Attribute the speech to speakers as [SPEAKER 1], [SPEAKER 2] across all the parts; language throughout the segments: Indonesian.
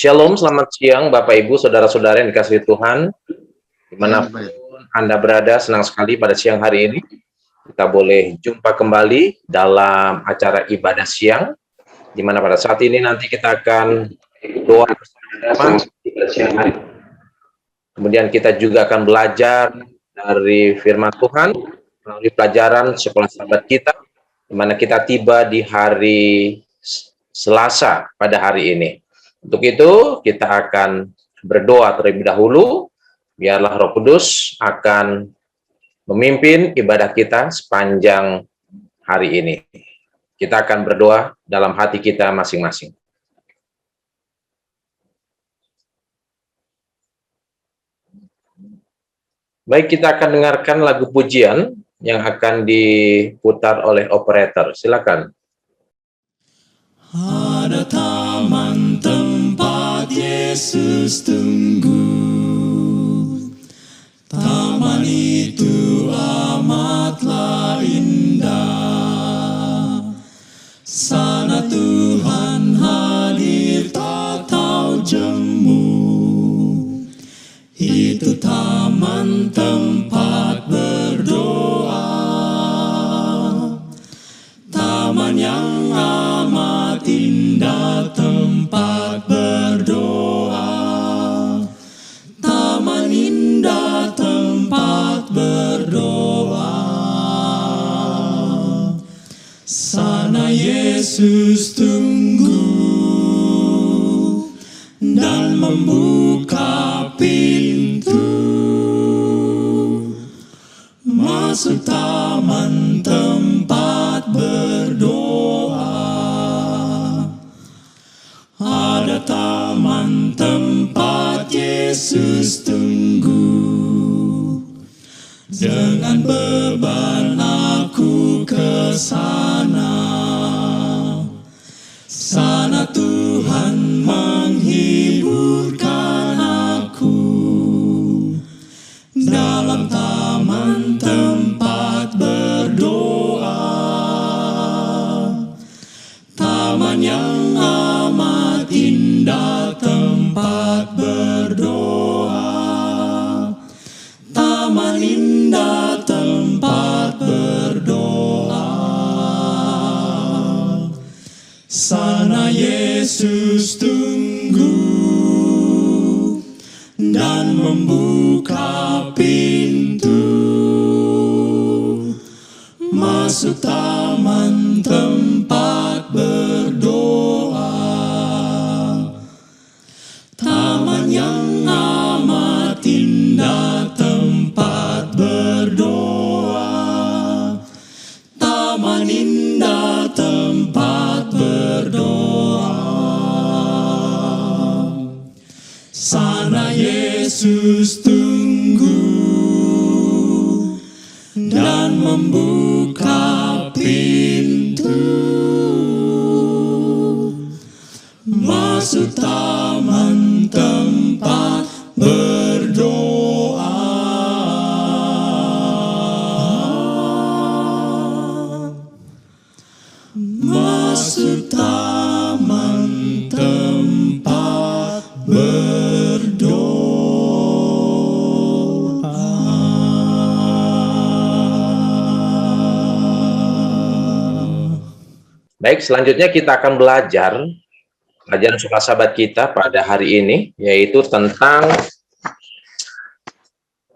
[SPEAKER 1] Shalom, selamat siang Bapak Ibu, Saudara-saudara yang dikasihi Tuhan. Dimanapun Anda berada, senang sekali pada siang hari ini. Kita boleh jumpa kembali dalam acara ibadah siang, di mana pada saat ini nanti kita akan doa bersama pada siang hari. Kemudian kita juga akan belajar dari firman Tuhan, melalui pelajaran sekolah sahabat kita, di mana kita tiba di hari Selasa pada hari ini. Untuk itu, kita akan berdoa terlebih dahulu, biarlah Roh Kudus akan memimpin ibadah kita sepanjang hari ini. Kita akan berdoa dalam hati kita masing-masing. Baik, kita akan dengarkan lagu pujian yang akan diputar oleh operator. Silakan.
[SPEAKER 2] Ada taman tempat Yesus tunggu. Taman itu amatlah indah. Sana Tuhan hadir tak tahu jemu. Itu taman tempat berdoa. Taman yang amat indah tempat berdoa. Taman indah tempat berdoa. Sana Yesus tunggu dan membuka pintu. Masuk taman tempat berdoa. Ada taman tempat Yesus tunggu. Dengan beban aku ke sana. Sana Tuhan menghiburkan aku. Dalam taman tempat berdoa. Taman yang amat indah tempat berdoa. Taman indah tempat berdoa. Sana Yesus tunggu dan membuka pintu. Masuk taman tempat berdoa. Taman yang amat indah tempat berdoa. Taman indah tempat berdoa. Sana Yesus tunggu dan membuka pintu. Masuk taman tempat berdoa. Masuk taman tempat berdoa.
[SPEAKER 1] Baik, selanjutnya kita akan belajar pelajaran sekolah sahabat kita pada hari ini, yaitu tentang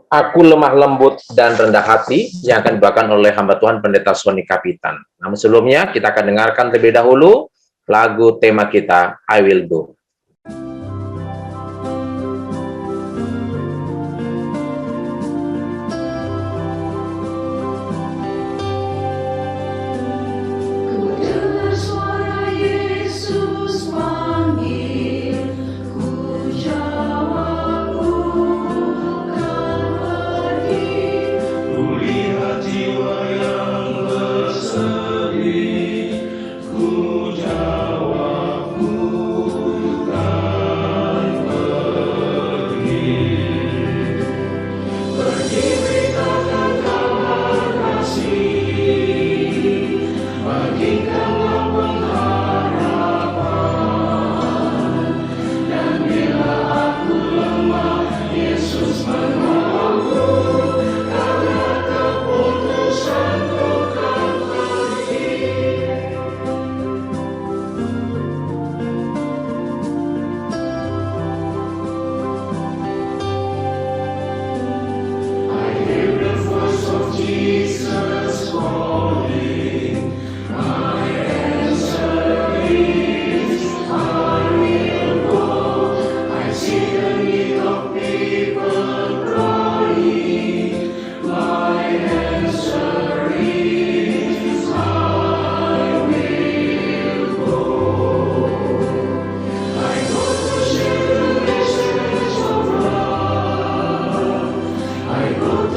[SPEAKER 1] aku lemah lembut dan rendah hati, yang akan dibawakan oleh hamba Tuhan Pendeta Sony Kapitan. Namun sebelumnya kita akan dengarkan terlebih dahulu lagu tema kita, I Will Do.
[SPEAKER 2] Ku jawab, ku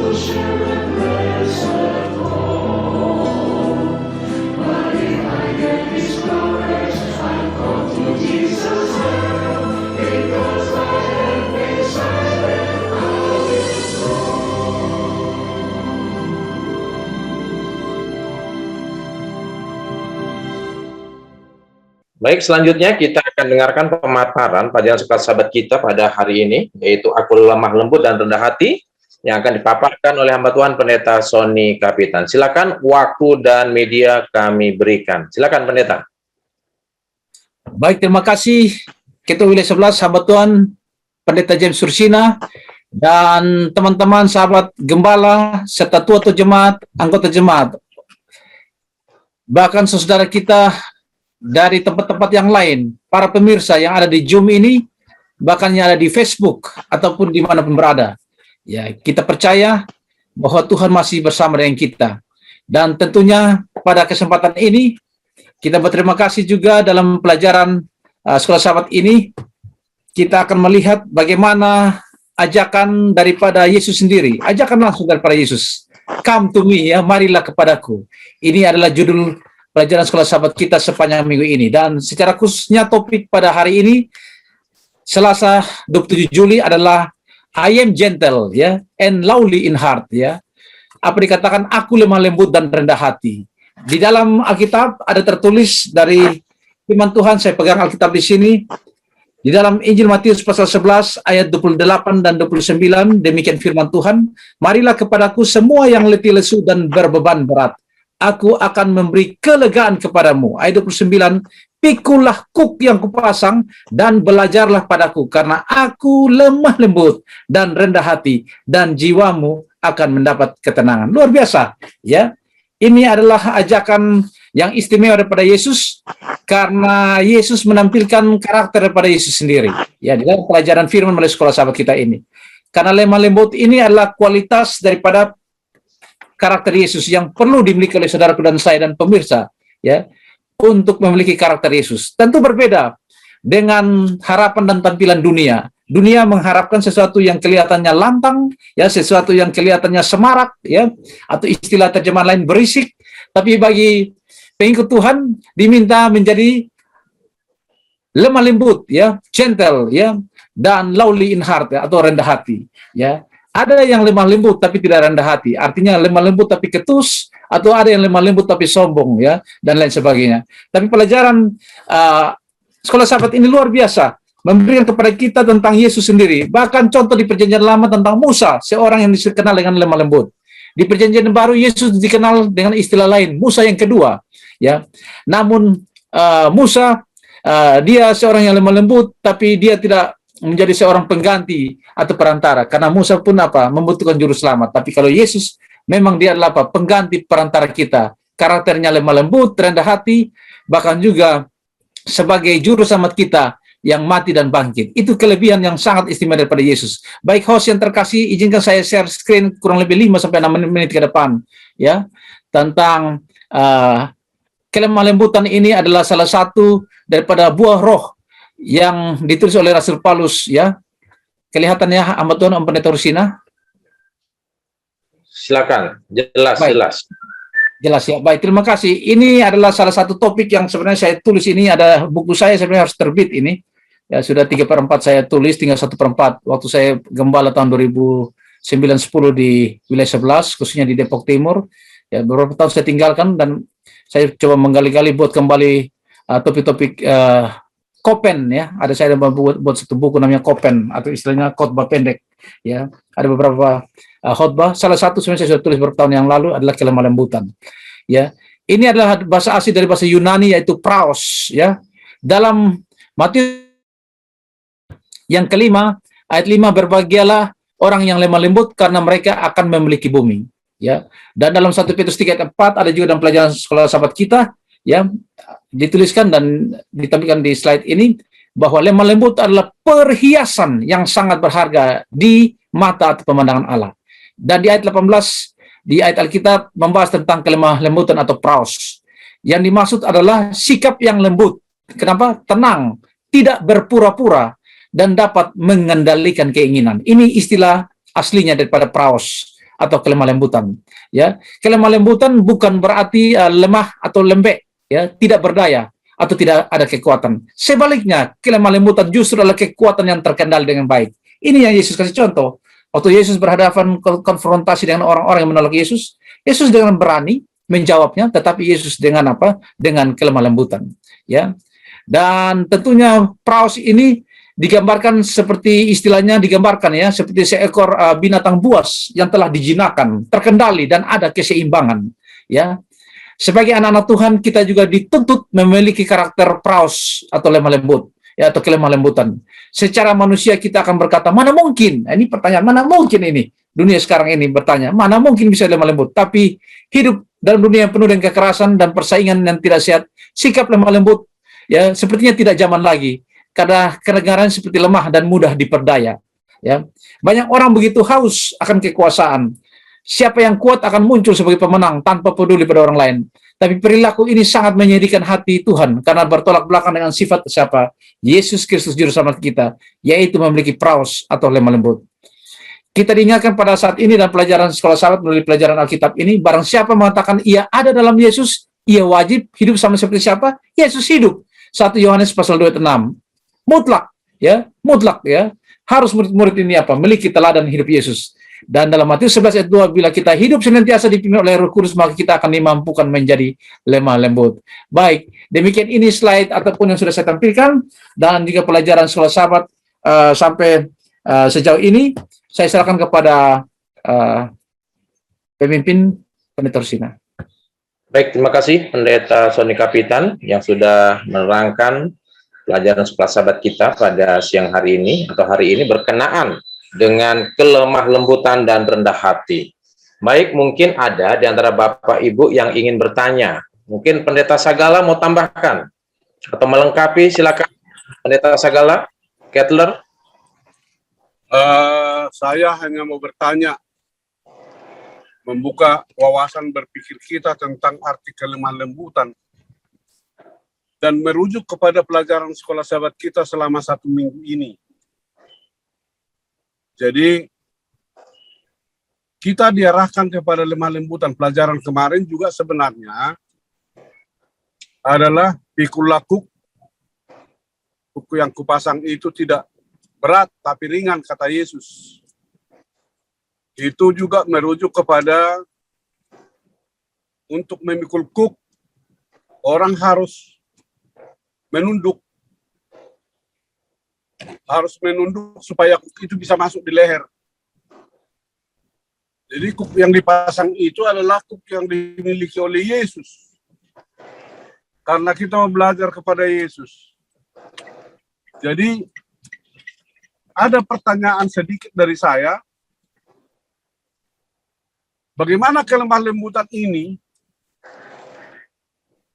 [SPEAKER 1] Baik, selanjutnya kita akan dengarkan pemaparan pelajaran sekolah sahabat kita pada hari ini, yaitu Aku Lemah Lembut dan Rendah Hati, yang akan dipaparkan oleh hamba Tuhan Pendeta Sony Kapitan. Silakan, waktu dan media kami berikan. Silakan, Pendeta.
[SPEAKER 3] Baik, terima kasih Ketua Wilayah 11, sahabat Tuhan Pendeta James Sursina, dan teman-teman sahabat gembala, serta tua-tua jemaat, anggota jemaat, bahkan saudara kita dari tempat-tempat yang lain, para pemirsa yang ada di Zoom ini, bahkan yang ada di Facebook, ataupun dimanapun berada. Ya, kita percaya bahwa Tuhan masih bersama dengan kita. Dan tentunya pada kesempatan ini, kita berterima kasih juga dalam pelajaran sekolah sahabat ini, kita akan melihat bagaimana ajakan daripada Yesus sendiri. Ajakan langsung daripada Yesus. Come to me, ya, marilah kepadaku. Ini adalah judul pelajaran sekolah sahabat kita sepanjang minggu ini. Dan secara khususnya topik pada hari ini, Selasa 27 Juli adalah I am gentle, ya, and lowly in heart, ya. Apa dikatakan aku lemah lembut dan rendah hati. Di dalam Alkitab ada tertulis dari firman Tuhan, saya pegang Alkitab di sini. Di dalam Injil Matius pasal 11 ayat 28 dan 29, demikian firman Tuhan, marilah kepadaku semua yang letih lesu dan berbeban berat, aku akan memberi kelegaan kepadamu. Ayat 29, pikulah kuk yang kupasang dan belajarlah padaku, karena aku lemah lembut dan rendah hati, dan jiwamu akan mendapat ketenangan. Luar biasa, ya. Ini adalah ajakan yang istimewa daripada Yesus, karena Yesus menampilkan karakter daripada Yesus sendiri. Ya, di dalam pelajaran firman melalui sekolah sahabat kita ini. Karena lemah lembut ini adalah kualitas daripada karakter Yesus yang perlu dimiliki oleh saudaraku dan saya dan pemirsa, ya, untuk memiliki karakter Yesus. Tentu berbeda dengan harapan dan tampilan dunia. Dunia mengharapkan sesuatu yang kelihatannya lantang, ya, sesuatu yang kelihatannya semarak, ya, atau istilah terjemahan lain berisik. Tapi bagi pengikut Tuhan diminta menjadi lemah lembut, ya, gentle, ya, dan lowly in heart, ya, atau rendah hati, ya. Ada yang lemah lembut tapi tidak rendah hati, artinya lemah lembut tapi ketus, atau ada yang lemah lembut tapi sombong, ya, dan lain sebagainya. Tapi pelajaran sekolah sahabat ini luar biasa, memberikan kepada kita tentang Yesus sendiri. Bahkan contoh di Perjanjian Lama tentang Musa, seorang yang dikenal dengan lemah lembut. Di Perjanjian Baru Yesus dikenal dengan istilah lain, Musa yang kedua, ya. Namun Musa dia seorang yang lemah lembut, tapi dia tidak menjadi seorang pengganti atau perantara, karena Musa pun membutuhkan juru selamat. Tapi kalau Yesus memang dia adalah pengganti perantara kita. Karakternya lemah lembut, rendah hati, bahkan juga sebagai juru selamat kita yang mati dan bangkit. Itu kelebihan yang sangat istimewa daripada Yesus. Baik host yang terkasih, izinkan saya share screen kurang lebih 5 sampai 6 menit ke depan, ya, tentang kelemah lembutan. Ini adalah salah satu daripada buah roh yang ditulis oleh Rasul Paulus, ya. Kelihatannya hamba Tuhan Om Pendeta Rusina.
[SPEAKER 1] Silakan, jelas,
[SPEAKER 3] baik. Jelas, ya. Baik, terima kasih. Ini adalah salah satu topik yang sebenarnya saya tulis. Ini ada buku saya sebenarnya harus terbit ini. Ya, sudah 3/4 saya tulis, tinggal 1/4 waktu saya gembala tahun 2009-10 di wilayah 11, khususnya di Depok Timur. Ya, beberapa tahun saya tinggalkan dan saya coba menggali-gali buat kembali topik-topik Kopen, ya. Ada saya buat satu buku namanya Kopen, atau istilahnya khotbah pendek, ya. Ada beberapa khotbah. Salah satu sebenarnya saya sudah tulis beberapa tahun yang lalu adalah kelemah lembutan, ya. Ini adalah bahasa asli dari bahasa Yunani, yaitu praos, ya. Dalam Matius yang kelima ayat 5, berbahagialah orang yang lemah lembut karena mereka akan memiliki bumi, ya. Dan dalam 1 Petrus 3:4 ada juga dalam pelajaran sekolah sahabat kita, ya, dituliskan dan ditampilkan di slide ini, bahwa lemah lembut adalah perhiasan yang sangat berharga di mata atau pemandangan Allah. Dan di ayat 18, di ayat Alkitab membahas tentang kelemah lembutan atau praos. Yang dimaksud adalah sikap yang lembut. Kenapa? Tenang, tidak berpura-pura, dan dapat mengendalikan keinginan. Ini istilah aslinya daripada praos atau kelemah lembutan. Ya, kelemah lembutan bukan berarti lemah atau lembek, ya, tidak berdaya atau tidak ada kekuatan. Sebaliknya, kelemah lembutan justru adalah kekuatan yang terkendali dengan baik. Ini yang Yesus kasih contoh. Waktu Yesus berhadapan konfrontasi dengan orang-orang yang menolak Yesus, Yesus dengan berani menjawabnya, tetapi Yesus dengan apa? Dengan kelemah lembutan. Ya, dan tentunya praus ini digambarkan seperti istilahnya digambarkan ya, seperti seekor binatang buas yang telah dijinakan, terkendali dan ada keseimbangan. Ya, sebagai anak-anak Tuhan kita juga dituntut memiliki karakter praus atau lemah lembut, ya, atau kelemah lembutan. Secara manusia kita akan berkata, mana mungkin? Ini pertanyaan, mana mungkin ini? Dunia sekarang ini bertanya, mana mungkin bisa lemah lembut? Tapi hidup dalam dunia yang penuh dengan kekerasan dan persaingan yang tidak sehat, sikap lemah lembut ya sepertinya tidak zaman lagi. Karena kenegaraan seperti lemah dan mudah diperdaya. Ya, banyak orang begitu haus akan kekuasaan. Siapa yang kuat akan muncul sebagai pemenang tanpa peduli pada orang lain. Tapi perilaku ini sangat menyedihkan hati Tuhan karena bertolak belakang dengan sifat siapa? Yesus Kristus Juru Selamat kita, yaitu memiliki praus atau lemah lembut. Kita diingatkan pada saat ini dalam pelajaran sekolah sahabat melalui pelajaran Alkitab ini, barang siapa mengatakan ia ada dalam Yesus, ia wajib hidup sama seperti siapa? Yesus hidup. 1 Yohanes pasal 2 ayat 6. Mutlak ya, harus murid-murid ini apa? Memiliki teladan hidup Yesus. Dan dalam Matius 11 ayat 2, bila kita hidup senantiasa dipimpin oleh Roh Kudus, maka kita akan dimampukan menjadi lemah lembut. Baik, demikian ini slide ataupun yang sudah saya tampilkan, dan juga pelajaran sekolah sahabat sampai sejauh ini, saya serahkan kepada pemimpin Pendeta Rusina.
[SPEAKER 1] Baik, terima kasih Pendeta Sony Kapitan yang sudah menerangkan pelajaran sekolah sahabat kita pada siang hari ini atau hari ini berkenaan dengan kelemah lembutan dan rendah hati. Baik, mungkin ada di antara Bapak Ibu yang ingin bertanya. Mungkin Pendeta Sagala mau tambahkan atau melengkapi, silakan Pendeta Sagala, Kettler.
[SPEAKER 4] Saya hanya mau bertanya, membuka wawasan berpikir kita tentang arti kelemah lembutan dan merujuk kepada pelajaran sekolah sahabat kita selama 1 minggu ini. Jadi, kita diarahkan kepada lemah lembutan. Pelajaran kemarin juga sebenarnya adalah pikul lakuk. Buku yang kupasang itu tidak berat, tapi ringan, kata Yesus. Itu juga merujuk kepada untuk memikul kuk, orang harus menunduk. Harus menunduk supaya kuk itu bisa masuk di leher. Jadi kuk yang dipasang itu adalah kuk yang dimiliki oleh Yesus. Karena kita mau belajar kepada Yesus. Jadi ada pertanyaan sedikit dari saya. Bagaimana kelemah lembutan ini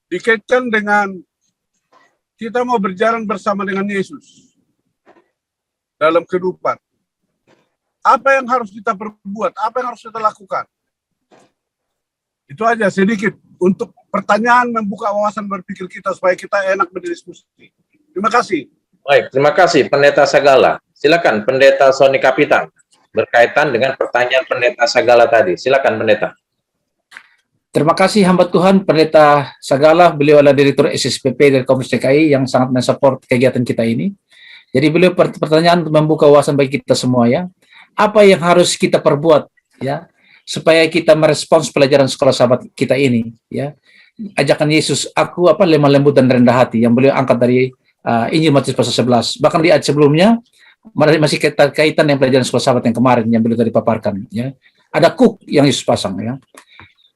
[SPEAKER 4] dikaitkan dengan kita mau berjalan bersama dengan Yesus dalam kehidupan. Apa yang harus kita perbuat? Apa yang harus kita lakukan? Itu aja sedikit untuk pertanyaan membuka wawasan berpikir kita supaya kita enak berdiskusi. Terima kasih.
[SPEAKER 1] Baik, terima kasih Pendeta Sagala. Silakan Pendeta Sony Kapitan berkaitan dengan pertanyaan Pendeta Sagala tadi. Silakan Pendeta.
[SPEAKER 3] Terima kasih hamba Tuhan Pendeta Sagala, beliau adalah Direktur SSPP dari Komisi DKI yang sangat mensupport kegiatan kita ini. Jadi beliau pertanyaan untuk membuka wawasan bagi kita semua ya. Apa yang harus kita perbuat ya supaya kita merespons pelajaran sekolah sahabat kita ini ya. Ajakan Yesus, aku lemah lembut dan rendah hati yang beliau angkat dari Injil Matius pasal 11. Bahkan di ayat sebelumnya masih kaitan dengan pelajaran sekolah sahabat yang kemarin yang beliau tadi paparkan ya. Ada kuk yang Yesus pasang ya.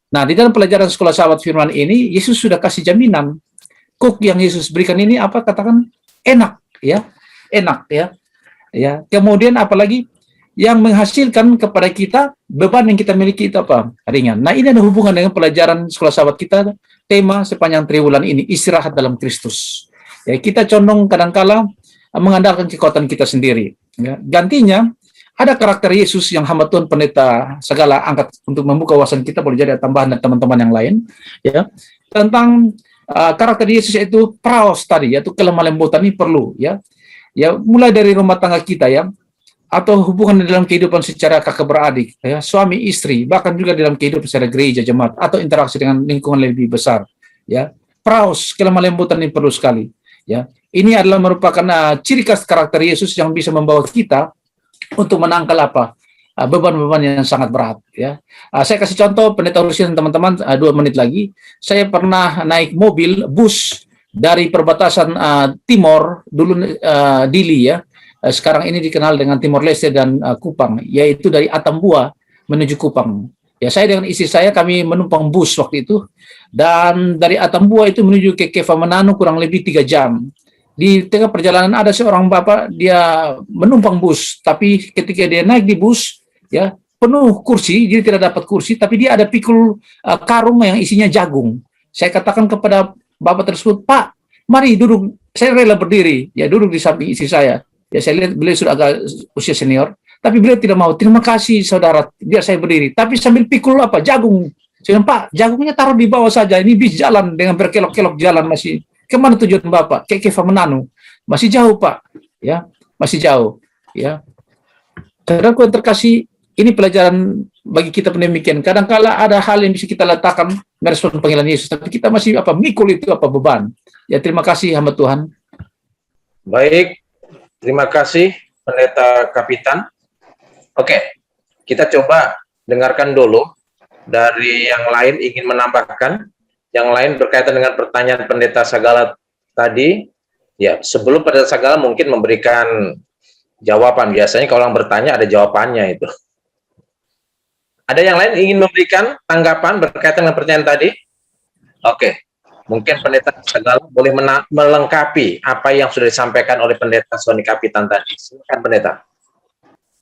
[SPEAKER 3] Nah, di dalam pelajaran sekolah sahabat firman ini Yesus sudah kasih jaminan. Kuk yang Yesus berikan ini katakan enak ya. Enak ya. Ya, kemudian apalagi yang menghasilkan kepada kita beban yang kita miliki itu ringan. Nah, ini ada hubungan dengan pelajaran sekolah sahabat kita, tema sepanjang triwulan ini, istirahat dalam Kristus. Ya, kita condong kadangkala mengandalkan kekuatan kita sendiri. Ya. Gantinya, ada karakter Yesus yang hamba Tuhan Pendeta Sagala angkat untuk membuka wawasan kita, boleh jadi tambahan dan teman-teman yang lain. Ya, tentang karakter Yesus yaitu praos tadi, yaitu kelemah lembutan ini perlu. Ya, mulai dari rumah tangga kita ya. atau hubungan dalam kehidupan secara kakak beradik, ya, suami istri, bahkan juga dalam kehidupan secara gereja jemaat atau interaksi dengan lingkungan lebih besar, ya. Praus, kelemah lembutan ini perlu sekali, ya. Ini adalah merupakan ciri khas karakter Yesus yang bisa membawa kita untuk menangkal beban-beban yang sangat berat, ya. Saya kasih contoh pendeta Rusian teman-teman, 2 menit lagi. Saya pernah naik mobil bus dari perbatasan Timor dulu, Dili, ya. Sekarang ini dikenal dengan Timor Leste dan Kupang, yaitu dari Atambua menuju Kupang. Ya, saya dengan istri saya kami menumpang bus waktu itu, dan dari Atambua itu menuju ke Kefamananu kurang lebih 3 jam. Di tengah perjalanan ada seorang bapak, dia menumpang bus, tapi ketika dia naik di bus, ya, penuh kursi, jadi tidak dapat kursi, tapi dia ada pikul karung yang isinya jagung. Saya katakan kepada bapak tersebut, "Pak, mari duduk." Saya rela berdiri, ya, duduk di samping istri saya. Ya, saya lihat beliau sudah agak usia senior, tapi beliau tidak mau. "Terima kasih saudara, biar saya berdiri." Tapi sambil pikul jagung. Saya bilang, "Pak, jagungnya taruh di bawah saja. Ini bis jalan dengan berkelok-kelok jalan masih. Kemana tujuan Bapak?" "Ke Kefamananu." "Masih jauh, Pak." "Ya, masih jauh." Ya. Saudaraku yang terkasih, ini pelajaran bagi kita demikian. Kadang-kala ada hal yang bisa kita letakkan merespon panggilan Yesus, tapi kita masih mikul itu beban. Ya, terima kasih hamba Tuhan.
[SPEAKER 1] Baik, terima kasih Pendeta Kapitan. Oke, kita coba dengarkan dulu dari yang lain ingin menambahkan, yang lain berkaitan dengan pertanyaan Pendeta Sagala tadi. Ya, sebelum Pendeta Sagala mungkin memberikan jawaban. Biasanya kalau orang bertanya ada jawabannya itu. Ada yang lain ingin memberikan tanggapan berkaitan dengan pertanyaan tadi? Oke, mungkin Pendeta Sagala boleh melengkapi apa yang sudah disampaikan oleh Pendeta Sony Kapitan tadi. Silakan Pendeta.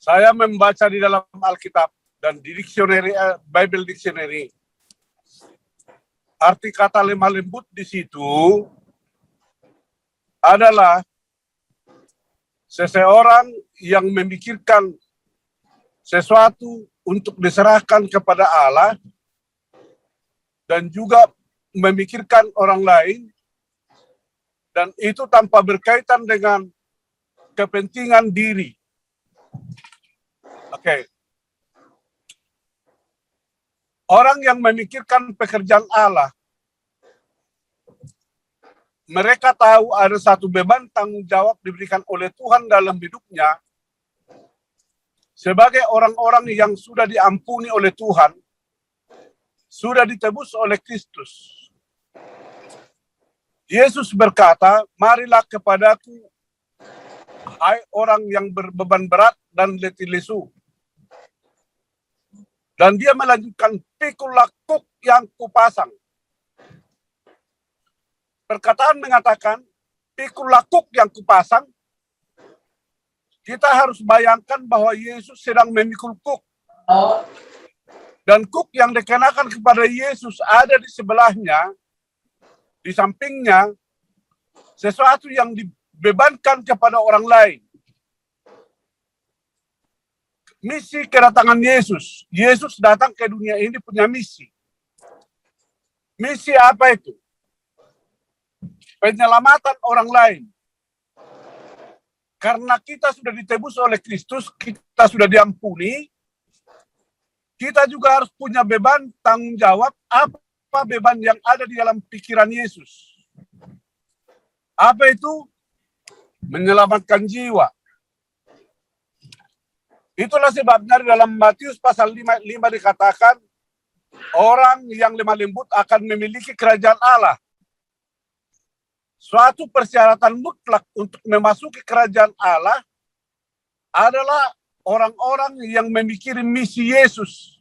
[SPEAKER 4] Saya membaca di dalam Alkitab dan di dictionary, Bible Dictionary, arti kata lemah lembut di situ adalah seseorang yang memikirkan sesuatu untuk diserahkan kepada Allah dan juga memikirkan orang lain, dan itu tanpa berkaitan dengan kepentingan diri. Oke. Orang yang memikirkan pekerjaan Allah, mereka tahu ada satu beban tanggung jawab diberikan oleh Tuhan dalam hidupnya sebagai orang-orang yang sudah diampuni oleh Tuhan, sudah ditebus oleh Kristus. Yesus berkata, "Marilah kepadaku, hai orang yang berbeban berat dan letih lesu." Dan dia melanjutkan, "Pikulah kuk yang kupasang." Perkataan mengatakan, "Pikulah kuk yang kupasang." Kita harus bayangkan bahwa Yesus sedang memikul kuk. Dan kuk yang dikenakan kepada Yesus ada di sebelahnya, di sampingnya, sesuatu yang dibebankan kepada orang lain. Misi kedatangan Yesus. Yesus datang ke dunia ini punya misi. Misi apa itu? Penyelamatan orang lain. Karena kita sudah ditebus oleh Kristus, kita sudah diampuni, kita juga harus punya beban tanggung jawab. Apa beban yang ada di dalam pikiran Yesus? Apa itu? Menyelamatkan jiwa. Itulah sebabnya di dalam Matius pasal 5 dikatakan, orang yang lemah lembut akan memiliki kerajaan Allah. Suatu persyaratan mutlak untuk memasuki kerajaan Allah adalah orang-orang yang memikirkan misi Yesus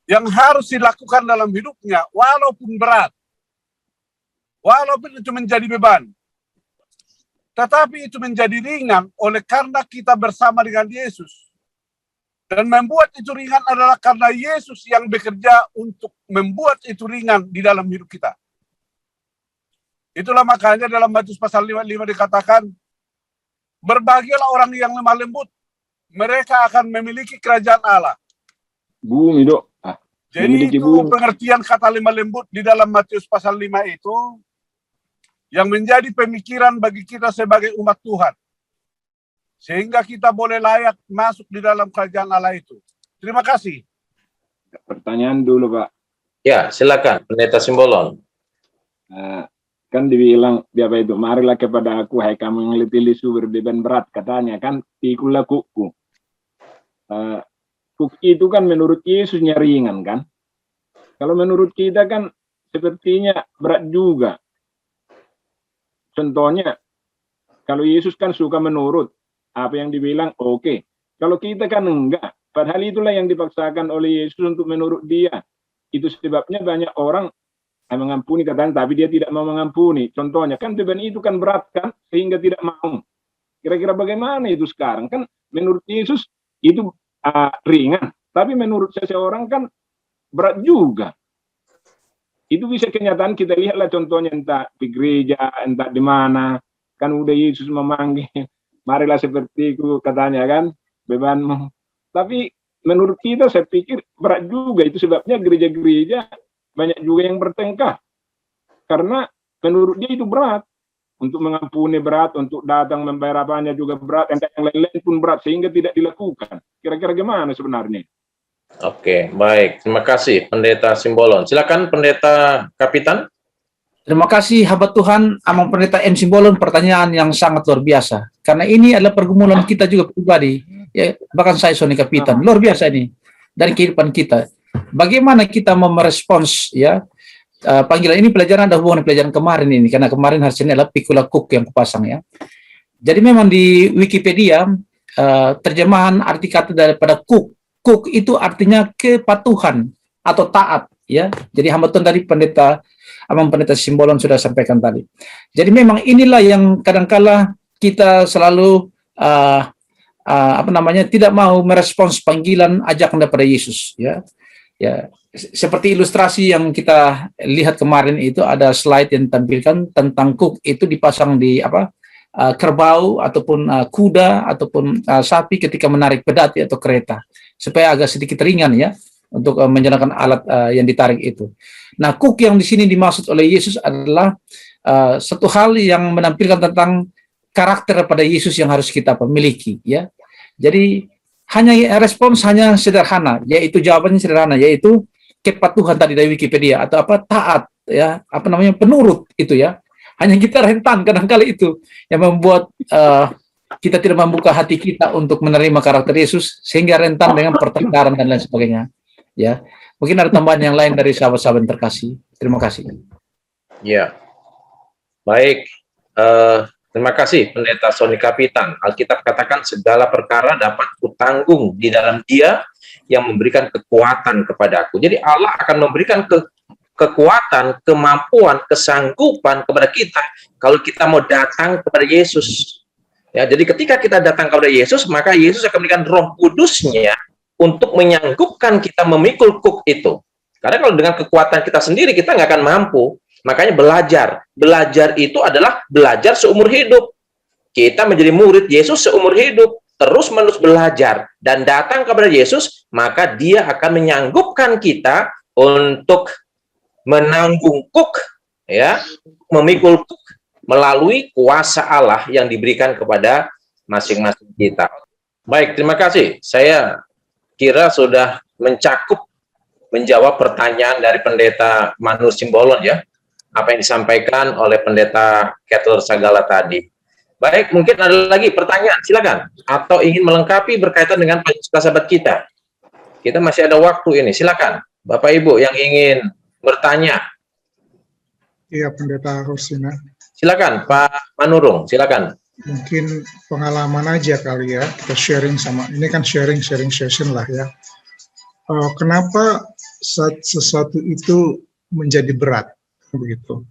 [SPEAKER 4] yang harus dilakukan dalam hidupnya, walaupun berat, walaupun itu menjadi beban, tetapi itu menjadi ringan oleh karena kita bersama dengan Yesus. Dan membuat itu ringan adalah karena Yesus yang bekerja untuk membuat itu ringan di dalam hidup kita. Itulah makanya dalam Matius pasal 5 dikatakan, "Berbahagialah orang yang lemah lembut, mereka akan memiliki kerajaan Allah."
[SPEAKER 5] Bumi dok.
[SPEAKER 4] Jadi itu pengertian kata lemah lembut di dalam Matius pasal 5 itu yang menjadi pemikiran bagi kita sebagai umat Tuhan. sehingga kita boleh layak masuk di dalam kerajaan Allah itu. Terima kasih.
[SPEAKER 5] Pertanyaan dulu, Pak.
[SPEAKER 1] Ya, silakan Pendeta Simbolon.
[SPEAKER 5] Kan dibilang apa itu, marilah kepada aku, hai kamu yang letih lesu berbeban berat, katanya kan, pikulah kukku. Kuk itu kan menurut Yesusnya ringan kan. Kalau menurut kita kan sepertinya berat juga. Contohnya, kalau Yesus kan suka menurut apa yang dibilang, oke. Kalau kita kan enggak. Padahal itulah yang dipaksakan oleh Yesus untuk menurut dia. Itu sebabnya banyak orang mengampuni katanya, tapi dia tidak mau mengampuni. Contohnya, kan beban itu kan berat kan, sehingga tidak mau. Kira-kira bagaimana itu sekarang? Kan menurut Yesus itu ringan. Tapi menurut seseorang kan berat juga. Itu bisa kenyataan kita lihatlah contohnya entah di gereja, entah di mana. Kan udah Yesus memanggil, marilah sepertiku katanya kan, bebanmu. Tapi menurut kita saya pikir berat juga. Itu sebabnya gereja-gereja banyak juga yang bertengkar. Karena menurut dia itu berat. Untuk mengampuni berat, untuk datang membayar apanya juga berat, entah yang lain-lain pun berat, sehingga tidak dilakukan. Kira-kira gimana sebenarnya?
[SPEAKER 1] Oke, baik. Terima kasih Pendeta Simbolon. Silakan Pendeta Kapitan.
[SPEAKER 3] Terima kasih Hamba Tuhan, Amang Pendeta M. Simbolon, pertanyaan yang sangat luar biasa. Karena ini adalah pergumulan kita juga pribadi. Ya, bahkan saya Sony Kapitan, luar biasa ini dari kehidupan kita. Bagaimana kita merespons ya panggilan ini? Pelajaran ada hubungan pelajaran kemarin ini, karena kemarin hasilnya adalah pikula kuk yang kupasang ya. Jadi memang di Wikipedia terjemahan arti kata daripada kuk itu artinya kepatuhan atau taat ya. Jadi hamba Tuhan tadi Amang Pendeta Simbolon sudah sampaikan tadi. Jadi memang inilah yang kadangkala kita selalu tidak mau merespons panggilan ajakan daripada Yesus ya. Ya, seperti ilustrasi yang kita lihat kemarin itu ada slide yang tampilkan tentang kuk itu dipasang di kerbau ataupun kuda ataupun sapi ketika menarik pedati atau kereta supaya agak sedikit ringan ya untuk menjalankan alat yang ditarik itu. Nah, kuk yang di sini dimaksud oleh Yesus adalah satu hal yang menampilkan tentang karakter pada Yesus yang harus kita miliki ya. Jadi respons hanya sederhana, yaitu jawabannya sederhana, yaitu kepatuhan tadi dari Wikipedia atau taat ya, penurut itu ya. Hanya kita rentan kadang-kali itu yang membuat kita tidak membuka hati kita untuk menerima karakter Yesus sehingga rentan dengan pertengkaran dan lain sebagainya. Ya, mungkin ada tambahan yang lain dari sahabat-sahabat terkasih. Terima kasih.
[SPEAKER 1] Ya, baik. Terima kasih Pendeta Sony Kapitan. Alkitab katakan segala perkara dapat kutanggung di dalam Dia yang memberikan kekuatan kepadaku. Jadi Allah akan memberikan kekuatan, kemampuan, kesanggupan kepada kita kalau kita mau datang kepada Yesus. Ya, jadi ketika kita datang kepada Yesus, maka Yesus akan memberikan Roh Kudus-Nya untuk menyanggupkan kita memikul kuk itu. Karena kalau dengan kekuatan kita sendiri, kita nggak akan mampu. Makanya belajar. Belajar itu adalah belajar seumur hidup. Kita menjadi murid Yesus seumur hidup. Terus-menerus belajar. Dan datang kepada Yesus, maka Dia akan menyanggupkan kita untuk menanggung kuk, ya, memikul kuk melalui kuasa Allah yang diberikan kepada masing-masing kita. Baik, terima kasih. Saya kira sudah menjawab pertanyaan dari Pendeta Manur Simbolon ya, apa yang disampaikan oleh Pendeta Kettler Sagala tadi. Baik, mungkin ada lagi pertanyaan, silakan. Atau ingin melengkapi berkaitan dengan sahabat kita. Kita masih ada waktu ini, silakan. Bapak Ibu yang ingin bertanya.
[SPEAKER 6] Iya, Pendeta Rosina.
[SPEAKER 1] Silakan, Pak Manurung, silakan.
[SPEAKER 6] Mungkin pengalaman aja kali ya, kita sharing sama, ini kan sharing session lah ya. Kenapa sesuatu itu menjadi berat, begitu.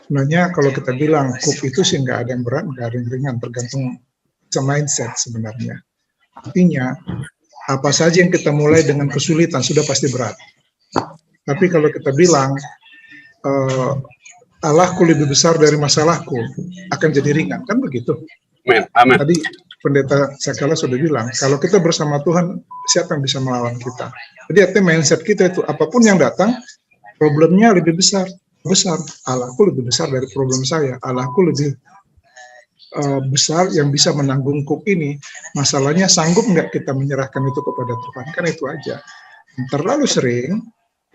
[SPEAKER 6] Sebenarnya kalau kita bilang kuk itu sih nggak ada yang berat, nggak ada yang ringan, tergantung mindset sebenarnya. Artinya, apa saja yang kita mulai dengan kesulitan sudah pasti berat. Tapi kalau kita bilang, Allahku lebih besar dari masalahku, akan jadi ringan, kan begitu?
[SPEAKER 4] Amin.
[SPEAKER 6] Tadi Pendeta Sakala sudah bilang, kalau kita bersama Tuhan, siapa yang bisa melawan kita? Jadi artinya mindset kita itu, apapun yang datang, problemnya lebih besar. Allahku lebih besar dari problem saya. Allahku lebih besar yang bisa menanggung kuk ini. Masalahnya sanggup nggak kita menyerahkan itu kepada Tuhan, kan itu aja. Terlalu sering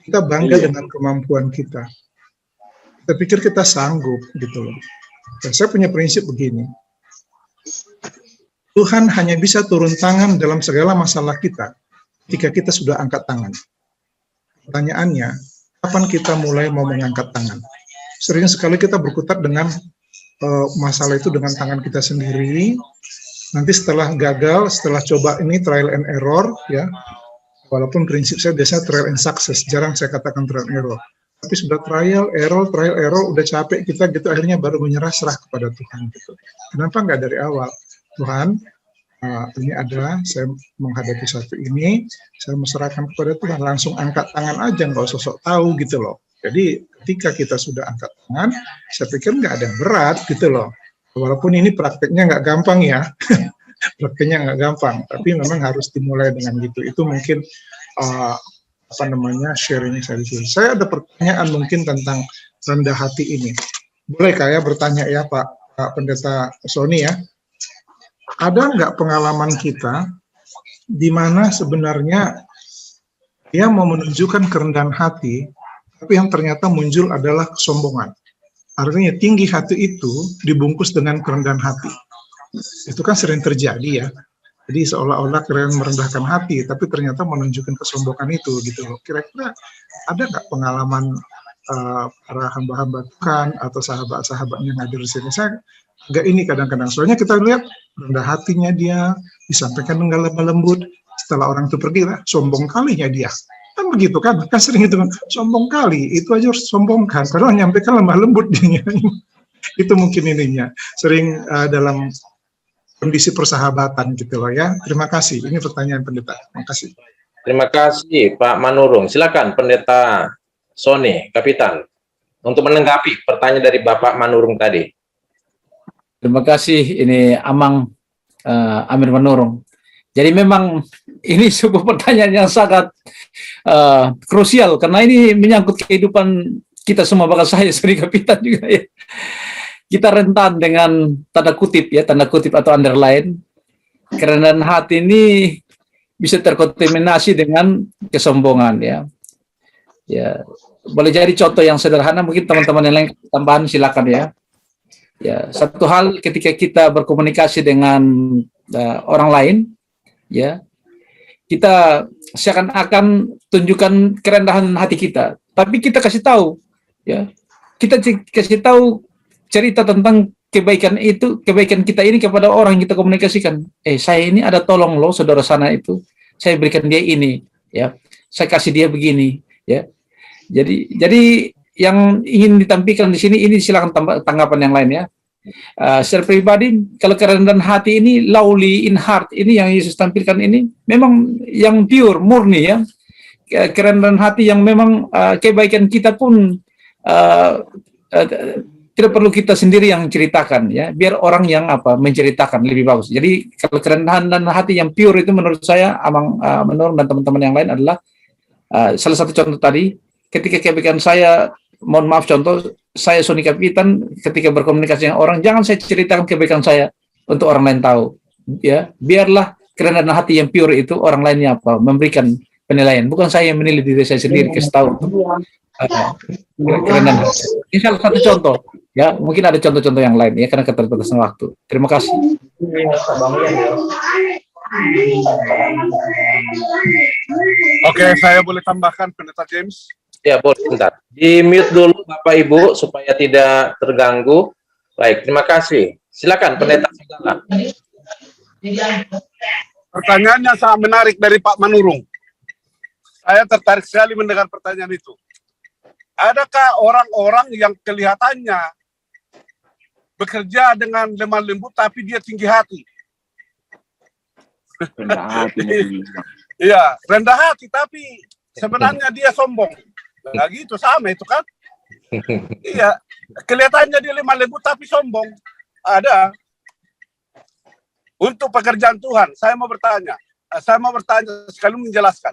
[SPEAKER 6] kita bangga
[SPEAKER 5] Iya.
[SPEAKER 6] dengan kemampuan kita. Kita pikir kita sanggup gitu loh. Dan saya punya prinsip begini, Tuhan hanya bisa turun tangan dalam segala masalah kita ketika kita sudah angkat tangan. Pertanyaannya, kapan kita mulai mau mengangkat tangan? Sering sekali kita berkutat dengan masalah itu dengan tangan kita sendiri. Nanti setelah gagal, setelah coba ini trial and error, ya. Walaupun prinsip saya biasanya trial and success, jarang saya katakan trial and error. Tapi sudah trial error, udah capek kita gitu, akhirnya baru menyerah serah kepada Tuhan gitu. Kenapa nggak dari awal? Tuhan, ini adalah saya menghadapi satu ini, saya menyerahkan kepada Tuhan, langsung angkat tangan aja, nggak usah sok tahu gitu loh. Jadi ketika kita sudah angkat tangan, saya pikir nggak ada yang berat gitu loh. Walaupun ini prakteknya nggak gampang ya, prakteknya nggak gampang, tapi memang harus dimulai dengan gitu. Itu mungkin sharing saya di sini. Saya ada pertanyaan mungkin tentang rendah hati ini. Boleh kayak bertanya ya Pak Pendeta Sony ya? Ada nggak pengalaman kita di mana sebenarnya dia mau menunjukkan kerendahan hati, tapi yang ternyata muncul adalah kesombongan. Artinya tinggi hati itu dibungkus dengan kerendahan hati. Itu kan sering terjadi ya. Jadi seolah-olah keren merendahkan hati, tapi ternyata menunjukkan kesombongan itu gitu loh. Kira-kira ada nggak pengalaman para hamba-hamba Tuhan atau sahabat-sahabat yang hadir di sini? Saya agak ini kadang-kadang. Soalnya kita lihat rendah hatinya dia, disampaikan dengan lemah lembut. Setelah orang itu pergi, sombong kalinya dia. Kan begitu kan? Kan sering itu kan, sombong kali. Itu aja harus sombongkan. Padahal nyampaikan lemah lembut dia. Itu mungkin ininya. Sering dalam kondisi persahabatan gitu loh ya. Terima kasih. Ini pertanyaan pendeta. Terima kasih.
[SPEAKER 1] Terima kasih Pak Manurung. Silakan Pendeta Sony, Kapitan, untuk menanggapi pertanyaan dari Bapak Manurung tadi.
[SPEAKER 3] Terima kasih, ini Amang Amir Manurung. Jadi memang ini sebuah pertanyaan yang sangat krusial, karena ini menyangkut kehidupan kita semua, bahkan saya sebagai kapitan juga ya. Kita rentan dengan tanda kutip atau underline, kerendahan hati ini bisa terkontaminasi dengan kesombongan ya. Ya, boleh jadi contoh yang sederhana, mungkin teman-teman yang lain tambahan silakan ya. Ya, satu hal ketika kita berkomunikasi dengan orang lain, ya, kita seakan-akan tunjukkan kerendahan hati kita, tapi kita kasih tahu, ya, kita kasih tahu cerita tentang kebaikan kita ini kepada orang yang kita komunikasikan. Saya ini ada tolong loh saudara sana itu, saya berikan dia ini, ya, saya kasih dia begini, ya. Jadi yang ingin ditampilkan di sini ini silakan tanggapan yang lain ya. Secara pribadi, kalau kerendahan hati ini, lowly in heart ini yang Yesus tampilkan ini memang yang pure, murni ya. Kerendahan hati yang memang kebaikan kita pun tidak perlu kita sendiri yang ceritakan ya, biar orang yang menceritakan lebih bagus. Jadi kalau kerendahan dan hati yang pure itu menurut saya, menurut dan teman-teman yang lain adalah salah satu contoh tadi. Ketika kebaikan saya, mohon maaf contoh, saya Sony Kapitan, ketika berkomunikasi dengan orang, jangan saya ceritakan kebaikan saya untuk orang lain tahu. Ya, biarlah kerendahan hati yang pure itu orang lainnya memberikan penilaian. Bukan saya yang menilai diri saya sendiri, kasih tahu. Kerendahan hati. Ini salah satu contoh. Ya, mungkin ada contoh-contoh yang lain ya, karena keterbatasan waktu. Terima kasih.
[SPEAKER 4] Oke, saya boleh tambahkan Pendeta James?
[SPEAKER 1] Ya, boleh, bentar. Di-mute dulu Bapak Ibu supaya tidak terganggu. Baik, terima kasih. Silakan Pendeta Segala.
[SPEAKER 4] Pertanyaannya sangat menarik dari Pak Manurung. Saya tertarik sekali mendengar pertanyaan itu. Adakah orang-orang yang kelihatannya bekerja dengan lemah lembut tapi dia tinggi hati?
[SPEAKER 5] Rendah hati.
[SPEAKER 4] Iya, rendah hati tapi sebenarnya dia sombong. Nah gitu, sama itu kan? Iya, kelihatannya dia lemah lembut tapi sombong. Ada. Untuk pekerjaan Tuhan, saya mau bertanya sekali menjelaskan.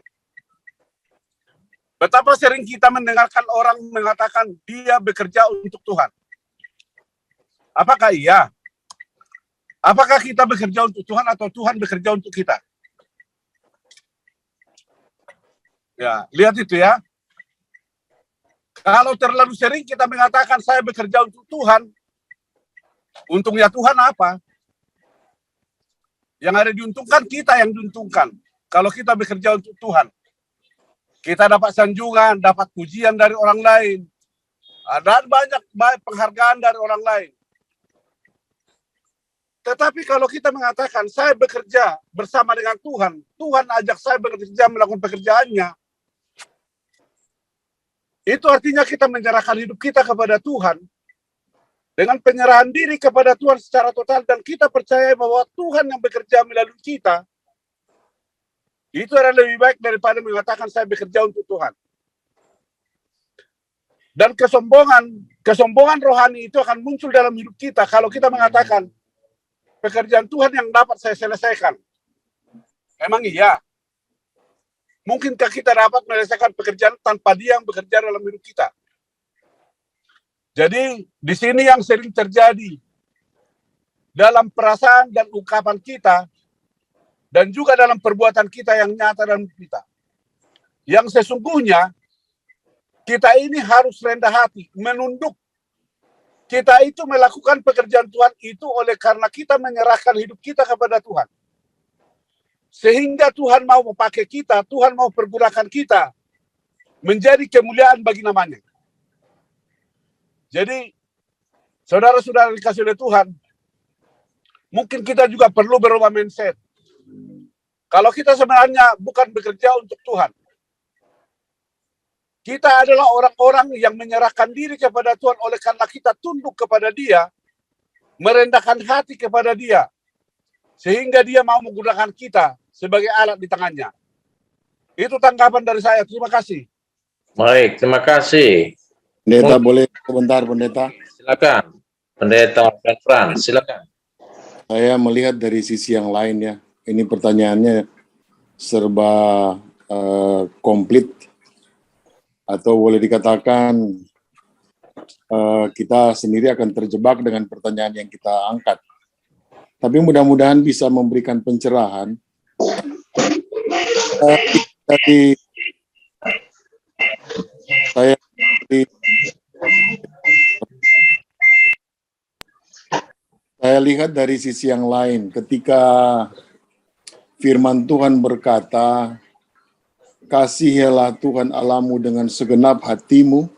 [SPEAKER 4] Betapa sering kita mendengarkan orang mengatakan dia bekerja untuk Tuhan. Apakah iya? Apakah kita bekerja untuk Tuhan atau Tuhan bekerja untuk kita? Ya, lihat itu ya. Kalau terlalu sering kita mengatakan saya bekerja untuk Tuhan, untungnya Tuhan apa? Yang ada diuntungkan kita yang diuntungkan. Kalau kita bekerja untuk Tuhan, kita dapat sanjungan, dapat pujian dari orang lain, dan banyak penghargaan dari orang lain. Tetapi kalau kita mengatakan saya bekerja bersama dengan Tuhan, Tuhan ajak saya bekerja melakukan pekerjaannya, itu artinya kita menyerahkan hidup kita kepada Tuhan dengan penyerahan diri kepada Tuhan secara total, dan kita percaya bahwa Tuhan yang bekerja melalui kita. Itu adalah lebih baik daripada mengatakan saya bekerja untuk Tuhan. Dan kesombongan rohani itu akan muncul dalam hidup kita kalau kita mengatakan pekerjaan Tuhan yang dapat saya selesaikan. Emang iya? Mungkinkah kita dapat menyelesaikan pekerjaan tanpa Dia yang bekerja dalam hidup kita? Jadi di sini yang sering terjadi dalam perasaan dan ungkapan kita, dan juga dalam perbuatan kita yang nyata dalam kita. Yang sesungguhnya kita ini harus rendah hati, menunduk. Kita itu melakukan pekerjaan Tuhan itu oleh karena kita menyerahkan hidup kita kepada Tuhan. Sehingga Tuhan mau memakai kita, Tuhan mau pergunakan kita menjadi kemuliaan bagi namanya. Jadi, saudara-saudara dikasih oleh Tuhan, mungkin kita juga perlu berubah mindset. Kalau kita sebenarnya bukan bekerja untuk Tuhan, kita adalah orang-orang yang menyerahkan diri kepada Tuhan oleh karena kita tunduk kepada Dia, merendahkan hati kepada Dia, sehingga Dia mau menggunakan kita sebagai alat di tangannya. Itu tanggapan dari saya. Terima kasih.
[SPEAKER 1] Baik, terima kasih.
[SPEAKER 7] Pendeta boleh sebentar, Pendeta?
[SPEAKER 1] Silakan. Pendeta Frans, silakan.
[SPEAKER 7] Saya melihat dari sisi yang lain ya. Ini pertanyaannya serba komplit, atau boleh dikatakan kita sendiri akan terjebak dengan pertanyaan yang kita angkat. Tapi mudah-mudahan bisa memberikan pencerahan. Saya lihat dari sisi yang lain, ketika firman Tuhan berkata, kasihilah Tuhan Allahmu dengan segenap hatimu,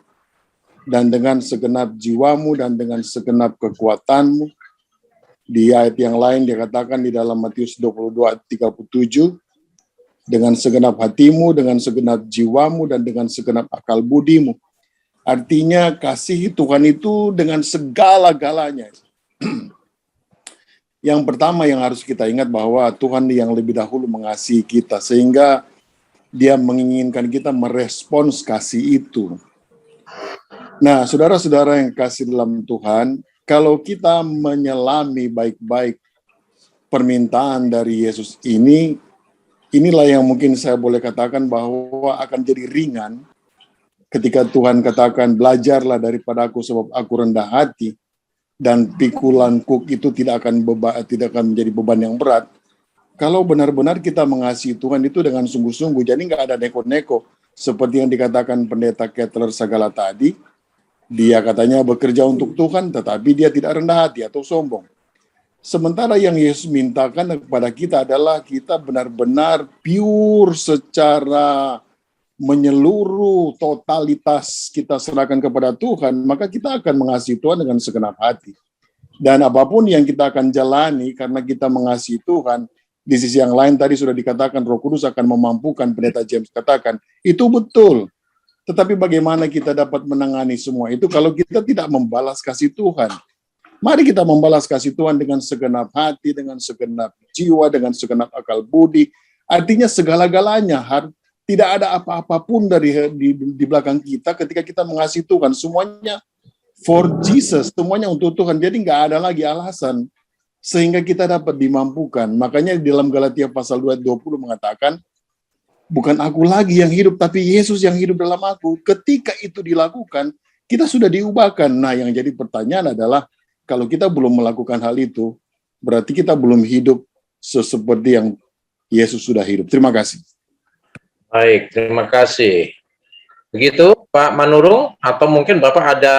[SPEAKER 7] dan dengan segenap jiwamu, dan dengan segenap kekuatanmu. Di ayat yang lain dikatakan di dalam Matius 22:37, dengan segenap hatimu, dengan segenap jiwamu, dan dengan segenap akal budimu. Artinya kasih Tuhan itu dengan segala-galanya. Yang pertama yang harus kita ingat bahwa Tuhan yang lebih dahulu mengasihi kita, sehingga Dia menginginkan kita merespons kasih itu. Nah, saudara-saudara yang kasih dalam Tuhan, kalau kita menyelami baik-baik permintaan dari Yesus ini, inilah yang mungkin saya boleh katakan bahwa akan jadi ringan ketika Tuhan katakan, belajarlah daripada aku sebab aku rendah hati, dan pikulanku itu tidak akan menjadi beban yang berat. Kalau benar-benar kita mengasihi Tuhan itu dengan sungguh-sungguh, jadi nggak ada neko-neko. Seperti yang dikatakan Pendeta Kettler Sagala tadi, dia katanya bekerja untuk Tuhan, tetapi dia tidak rendah hati atau sombong. Sementara yang Yesus mintakan kepada kita adalah kita benar-benar pure secara menyeluruh, totalitas kita serahkan kepada Tuhan, maka kita akan mengasihi Tuhan dengan segenap hati. Dan apapun yang kita akan jalani karena kita mengasihi Tuhan, di sisi yang lain tadi sudah dikatakan Roh Kudus akan memampukan, Pendeta James katakan, itu betul. Tetapi bagaimana kita dapat menangani semua itu kalau kita tidak membalas kasih Tuhan? Mari kita membalas kasih Tuhan dengan segenap hati, dengan segenap jiwa, dengan segenap akal budi. Artinya segala-galanya, tidak ada apa-apapun di belakang kita ketika kita mengasihi Tuhan. Semuanya for Jesus, semuanya untuk Tuhan. Jadi nggak ada lagi alasan sehingga kita dapat dimampukan. Makanya di dalam Galatia pasal 2:20 mengatakan, bukan aku lagi yang hidup, tapi Yesus yang hidup dalam aku. Ketika itu dilakukan, kita sudah diubahkan. Nah, yang jadi pertanyaan adalah, kalau kita belum melakukan hal itu, berarti kita belum hidup seperti yang Yesus sudah hidup. Terima kasih.
[SPEAKER 1] Baik, terima kasih. Begitu Pak Manurung, atau mungkin Bapak ada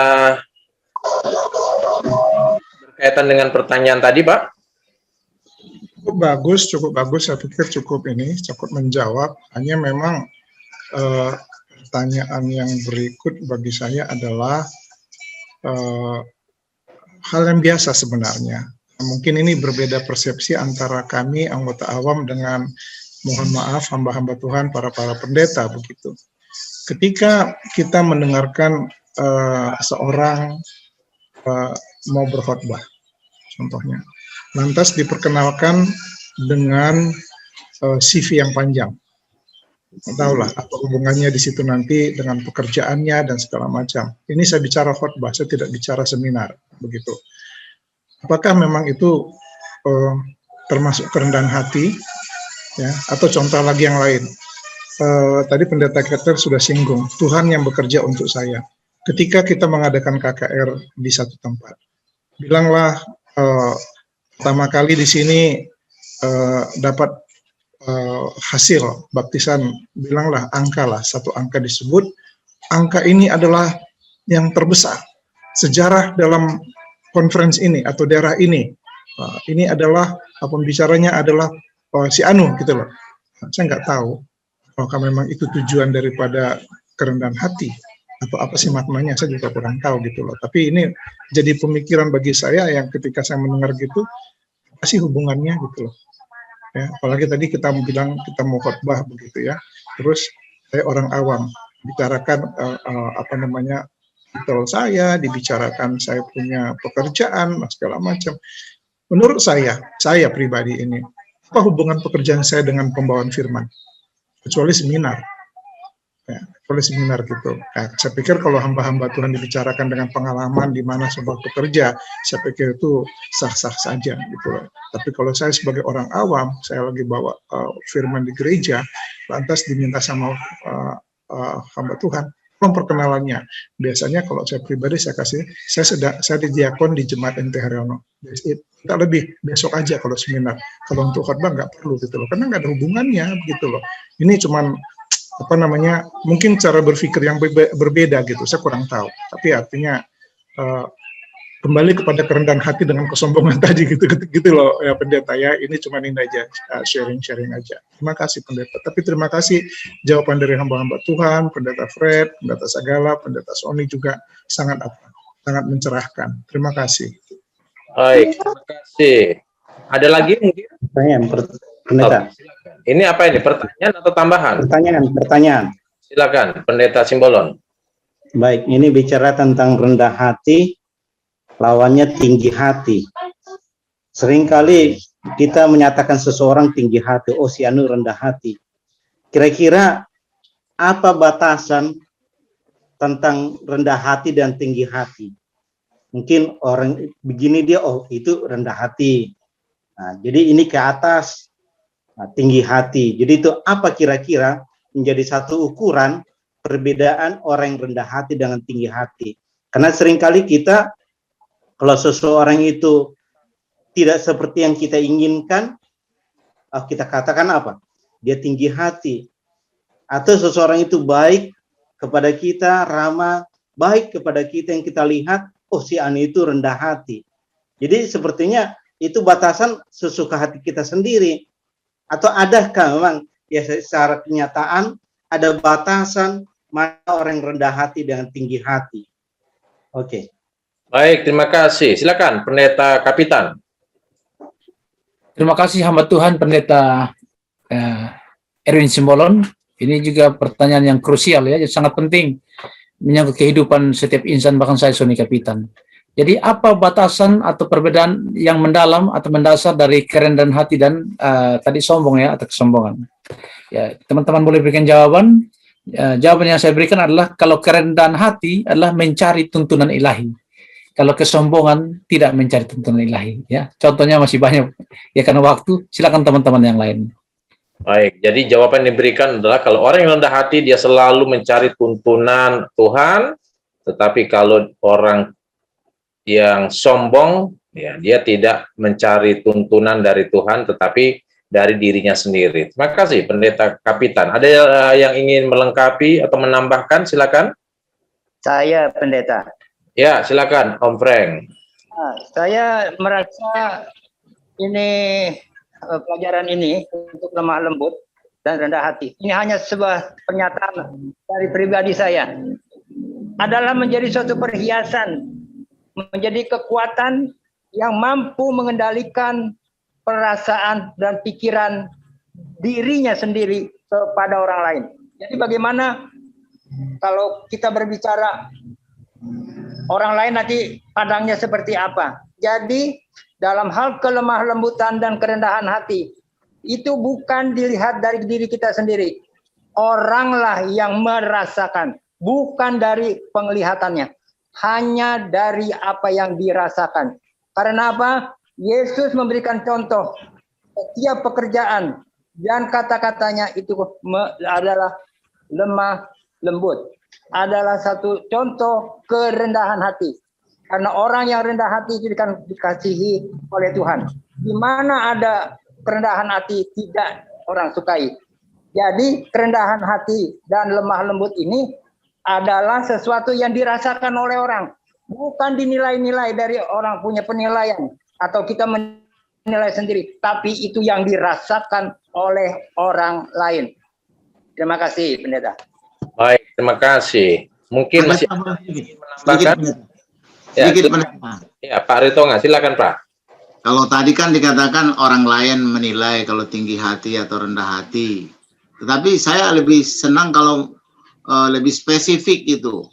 [SPEAKER 1] berkaitan dengan pertanyaan tadi, Pak?
[SPEAKER 6] Cukup bagus. Saya pikir cukup menjawab. Hanya memang pertanyaan yang berikut bagi saya adalah hal yang biasa sebenarnya. Mungkin ini berbeda persepsi antara kami anggota awam dengan, mohon maaf, hamba-hamba Tuhan, para pendeta begitu. Ketika kita mendengarkan seorang mau berkhotbah, contohnya, lantas diperkenalkan dengan CV yang panjang. Tahulah apa hubungannya di situ nanti dengan pekerjaannya dan segala macam. Ini saya bicara khotbah, saya tidak bicara seminar, begitu. Apakah memang itu termasuk kerendahan hati, ya? Atau contoh lagi yang lain? Tadi pendeta Keter sudah singgung, Tuhan yang bekerja untuk saya. Ketika kita mengadakan KKR di satu tempat, bilanglah pertama kali di sini dapat hasil baptisan, bilanglah angka lah, satu angka disebut, angka ini adalah yang terbesar sejarah dalam conference ini atau daerah ini. Ini adalah pembicaranya adalah si Anu gitu loh. Saya nggak tahu apakah memang itu tujuan daripada kerendahan hati atau apa sih maknanya, saya juga kurang tahu gitu loh. Tapi ini jadi pemikiran bagi saya yang ketika saya mendengar gitu, apa sih hubungannya gitu loh. Ya, apalagi tadi kita bilang kita mau khotbah begitu ya, terus saya orang awam bicarakan titel saya, dibicarakan saya punya pekerjaan segala macam. Menurut saya pribadi ini, apa hubungan pekerjaan saya dengan pembawaan firman? Kecuali seminar, ya, kecuali seminar gitu. Ya, saya pikir kalau hamba-hamba Tuhan dibicarakan dengan pengalaman di mana sebuah pekerja, saya pikir itu sah-sah saja gitu. Tapi kalau saya sebagai orang awam, saya lagi bawa firman di gereja, lantas diminta sama hamba Tuhan, perkenalannya. Biasanya kalau saya pribadi saya di diakon di Jemaat NT Haryono. Kita lebih besok aja kalau seminar. Kalau untuk khotbah nggak perlu gitu loh, karena nggak ada hubungannya gitu loh. Ini cuman mungkin cara berpikir yang berbeda gitu. Saya kurang tahu. Tapi artinya kembali kepada kerendahan hati dengan kesombongan tadi gitu loh ya pendeta ya. Ini cuma ini aja, sharing aja. Terima kasih pendeta. Tapi terima kasih jawaban dari hamba-hamba Tuhan, pendeta Fred, pendeta Sagala, pendeta Sony juga sangat mencerahkan. Terima kasih.
[SPEAKER 1] Baik, terima kasih. Ada lagi mungkin?
[SPEAKER 8] Pertanyaan, pendeta.
[SPEAKER 1] Ini apa ini? Pertanyaan atau tambahan?
[SPEAKER 8] Pertanyaan.
[SPEAKER 1] Silakan, pendeta Simbolon.
[SPEAKER 8] Baik, ini bicara tentang rendah hati, lawannya tinggi hati. Seringkali kita menyatakan seseorang tinggi hati, oh si anu rendah hati. Kira-kira apa batasan tentang rendah hati dan tinggi hati? Mungkin orang begini dia, oh itu rendah hati. Nah, jadi ini ke atas, tinggi hati. Jadi itu apa kira-kira menjadi satu ukuran perbedaan orang yang rendah hati dengan tinggi hati? Karena seringkali kita, kalau seseorang itu tidak seperti yang kita inginkan, kita katakan apa? Dia tinggi hati. Atau seseorang itu baik kepada kita, ramah, baik kepada kita yang kita lihat, oh si Ani itu rendah hati. Jadi sepertinya itu batasan sesuka hati kita sendiri. Atau adakah memang ya secara kenyataan ada batasan mana orang rendah hati dengan tinggi hati? Oke.
[SPEAKER 1] Baik, terima kasih. Silakan, pendeta Kapitan.
[SPEAKER 3] Terima kasih hamba Tuhan pendeta Erwin Simbolon. Ini juga pertanyaan yang krusial ya, sangat penting menyangkut kehidupan setiap insan, bahkan saya Sony Kapitan. Jadi apa batasan atau perbedaan yang mendalam atau mendasar dari kerendahan hati dan tadi sombong ya, atau kesombongan? Ya, teman-teman boleh berikan jawaban. Jawaban yang saya berikan adalah kalau kerendahan hati adalah mencari tuntunan ilahi. Kalau kesombongan tidak mencari tuntunan ilahi. Ya, contohnya masih banyak. Ya karena waktu, silakan teman-teman yang lain.
[SPEAKER 1] Baik, jadi jawaban yang diberikan adalah kalau orang yang rendah hati dia selalu mencari tuntunan Tuhan, tetapi kalau orang yang sombong Ya, dia tidak mencari tuntunan dari Tuhan, tetapi dari dirinya sendiri. Terima kasih, Pendeta Kapitan. Ada yang ingin melengkapi atau menambahkan? Silakan.
[SPEAKER 9] Saya pendeta.
[SPEAKER 1] Ya, silakan, Om Frank.
[SPEAKER 9] Saya merasa ini pelajaran ini untuk lemah lembut dan rendah hati. Ini hanya sebuah pernyataan dari pribadi saya. Adalah menjadi suatu perhiasan, menjadi kekuatan yang mampu mengendalikan perasaan dan pikiran dirinya sendiri kepada orang lain. Jadi bagaimana kalau kita berbicara orang lain nanti pandangnya seperti apa? Jadi dalam hal kelemah lembutan dan kerendahan hati itu bukan dilihat dari diri kita sendiri. Oranglah yang merasakan, bukan dari penglihatannya, hanya dari apa yang dirasakan. Karena apa? Yesus memberikan contoh setiap pekerjaan dan kata-katanya itu adalah lemah lembut. Adalah satu contoh kerendahan hati. Karena orang yang rendah hati itu dikasihi oleh Tuhan. Di mana ada kerendahan hati tidak orang sukai. Jadi kerendahan hati dan lemah lembut ini adalah sesuatu yang dirasakan oleh orang. Bukan dinilai-nilai dari orang punya penilaian atau kita menilai sendiri, tapi itu yang dirasakan oleh orang lain. Terima kasih, Pendeta.
[SPEAKER 1] Baik, terima kasih. Mungkin masih menambahkan?
[SPEAKER 10] Sedikit pendapat.
[SPEAKER 1] Ya, Pak Ritonga, silakan Pak.
[SPEAKER 10] Kalau tadi kan dikatakan orang lain menilai kalau tinggi hati atau rendah hati. Tetapi saya lebih senang kalau lebih spesifik itu.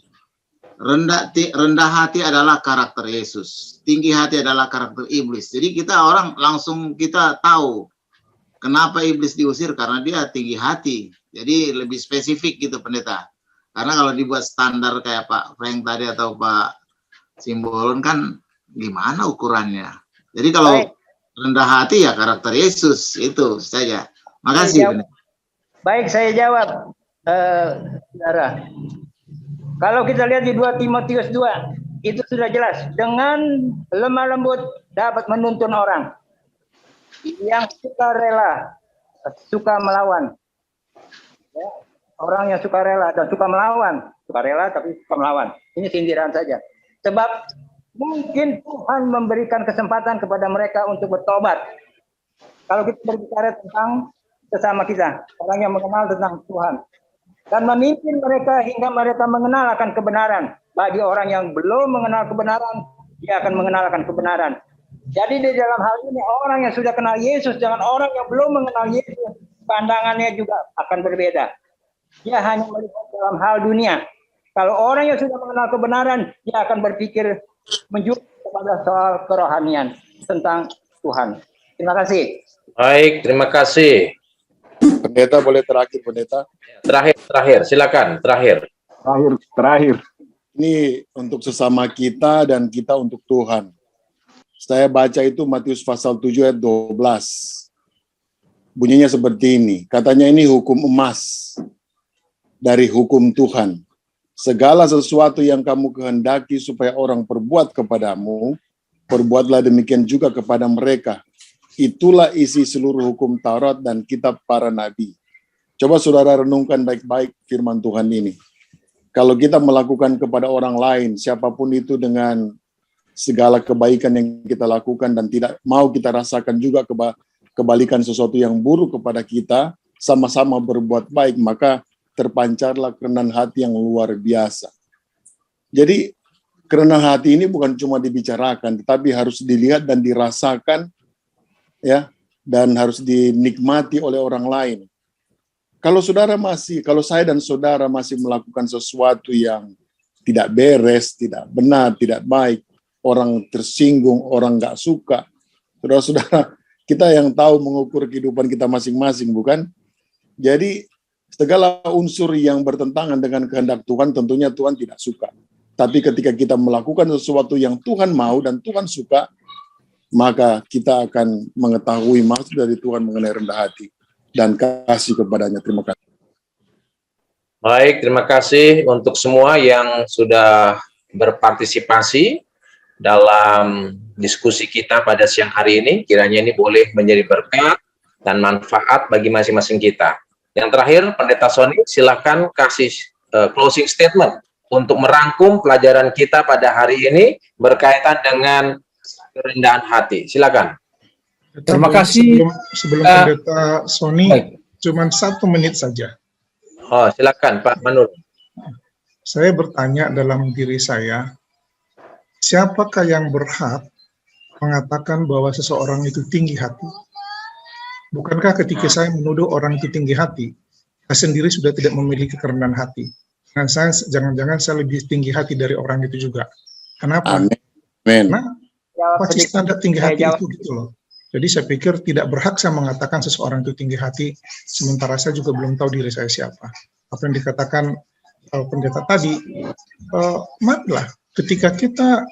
[SPEAKER 10] Rendah hati adalah karakter Yesus. Tinggi hati adalah karakter iblis. Jadi kita orang langsung kita tahu kenapa iblis diusir, karena dia tinggi hati. Jadi lebih spesifik gitu pendeta. Karena kalau dibuat standar kayak Pak Frank tadi atau Pak Simbolon kan gimana ukurannya. Jadi kalau rendah hati ya karakter Yesus, itu saja. Makasih.
[SPEAKER 9] Baik, saya jawab, saudara. Kalau kita lihat di 2 Timotius 2, itu sudah jelas. Dengan lemah lembut dapat menuntun orang. Yang suka rela, suka melawan. Ya, orang yang suka rela dan suka melawan. Suka rela tapi suka melawan. Ini sindiran saja. Sebab mungkin Tuhan memberikan kesempatan kepada mereka untuk bertobat. Kalau kita berbicara tentang sesama kita, orang yang mengenal tentang Tuhan. Dan memimpin mereka hingga mereka mengenal akan kebenaran. Bagi orang yang belum mengenal kebenaran, dia akan mengenal akan kebenaran. Jadi di dalam hal ini orang yang sudah kenal Yesus dengan orang yang belum mengenal Yesus, pandangannya juga akan berbeda. Dia hanya melihat dalam hal dunia. Kalau orang yang sudah mengenal kebenaran, dia akan berpikir menjurus kepada soal kerohanian tentang Tuhan. Terima kasih.
[SPEAKER 1] Baik, terima kasih.
[SPEAKER 7] Pendeta boleh terakhir, Pendeta?
[SPEAKER 1] Terakhir, silakan, terakhir.
[SPEAKER 5] Terakhir.
[SPEAKER 7] Ini untuk sesama kita dan kita untuk Tuhan. Saya baca itu Matius pasal 7 ayat 12. Bunyinya seperti ini. Katanya ini hukum emas dari hukum Tuhan. Segala sesuatu yang kamu kehendaki supaya orang perbuat kepadamu, perbuatlah demikian juga kepada mereka. Itulah isi seluruh hukum Taurat dan kitab para nabi. Coba saudara renungkan baik-baik firman Tuhan ini. Kalau kita melakukan kepada orang lain, siapapun itu dengan segala kebaikan yang kita lakukan dan tidak mau kita rasakan juga kebalikan sesuatu yang buruk kepada kita, sama-sama berbuat baik, maka terpancarlah kerendahan hati yang luar biasa. Jadi kerendahan hati ini bukan cuma dibicarakan, tetapi harus dilihat dan dirasakan, ya, dan harus dinikmati oleh orang lain. Kalau saya dan saudara masih melakukan sesuatu yang tidak beres, tidak benar, tidak baik, orang tersinggung, orang nggak suka, saudara-saudara, kita yang tahu mengukur kehidupan kita masing-masing, bukan? Jadi segala unsur yang bertentangan dengan kehendak Tuhan, tentunya Tuhan tidak suka. Tapi ketika kita melakukan sesuatu yang Tuhan mau dan Tuhan suka, maka kita akan mengetahui maksud dari Tuhan mengenai rendah hati dan kasih kepadanya. Terima kasih.
[SPEAKER 1] Baik, terima kasih untuk semua yang sudah berpartisipasi dalam diskusi kita pada siang hari ini. Kiranya ini boleh menjadi berkat dan manfaat bagi masing-masing kita. Yang terakhir, Pendeta Sony, silakan kasih closing statement untuk merangkum pelajaran kita pada hari ini berkaitan dengan kerendahan hati. Silakan.
[SPEAKER 3] Terima kasih.
[SPEAKER 6] Sebelum Pendeta Sony, cuma 1 menit saja.
[SPEAKER 1] Oh, silakan Pak Manur.
[SPEAKER 6] Saya bertanya dalam diri saya, siapakah yang berhak mengatakan bahwa seseorang itu tinggi hati? Bukankah ketika saya menuduh orang itu tinggi hati, saya sendiri sudah tidak memiliki kerendahan hati? Dan saya jangan-jangan saya lebih tinggi hati dari orang itu juga. Kenapa?
[SPEAKER 7] Amin.
[SPEAKER 6] Karena apa sih standar tinggi hati itu gitu loh. Jadi saya pikir tidak berhak saya mengatakan seseorang itu tinggi hati, sementara saya juga belum tahu diri saya siapa. Apa yang dikatakan pendeta tadi, marilah ketika kita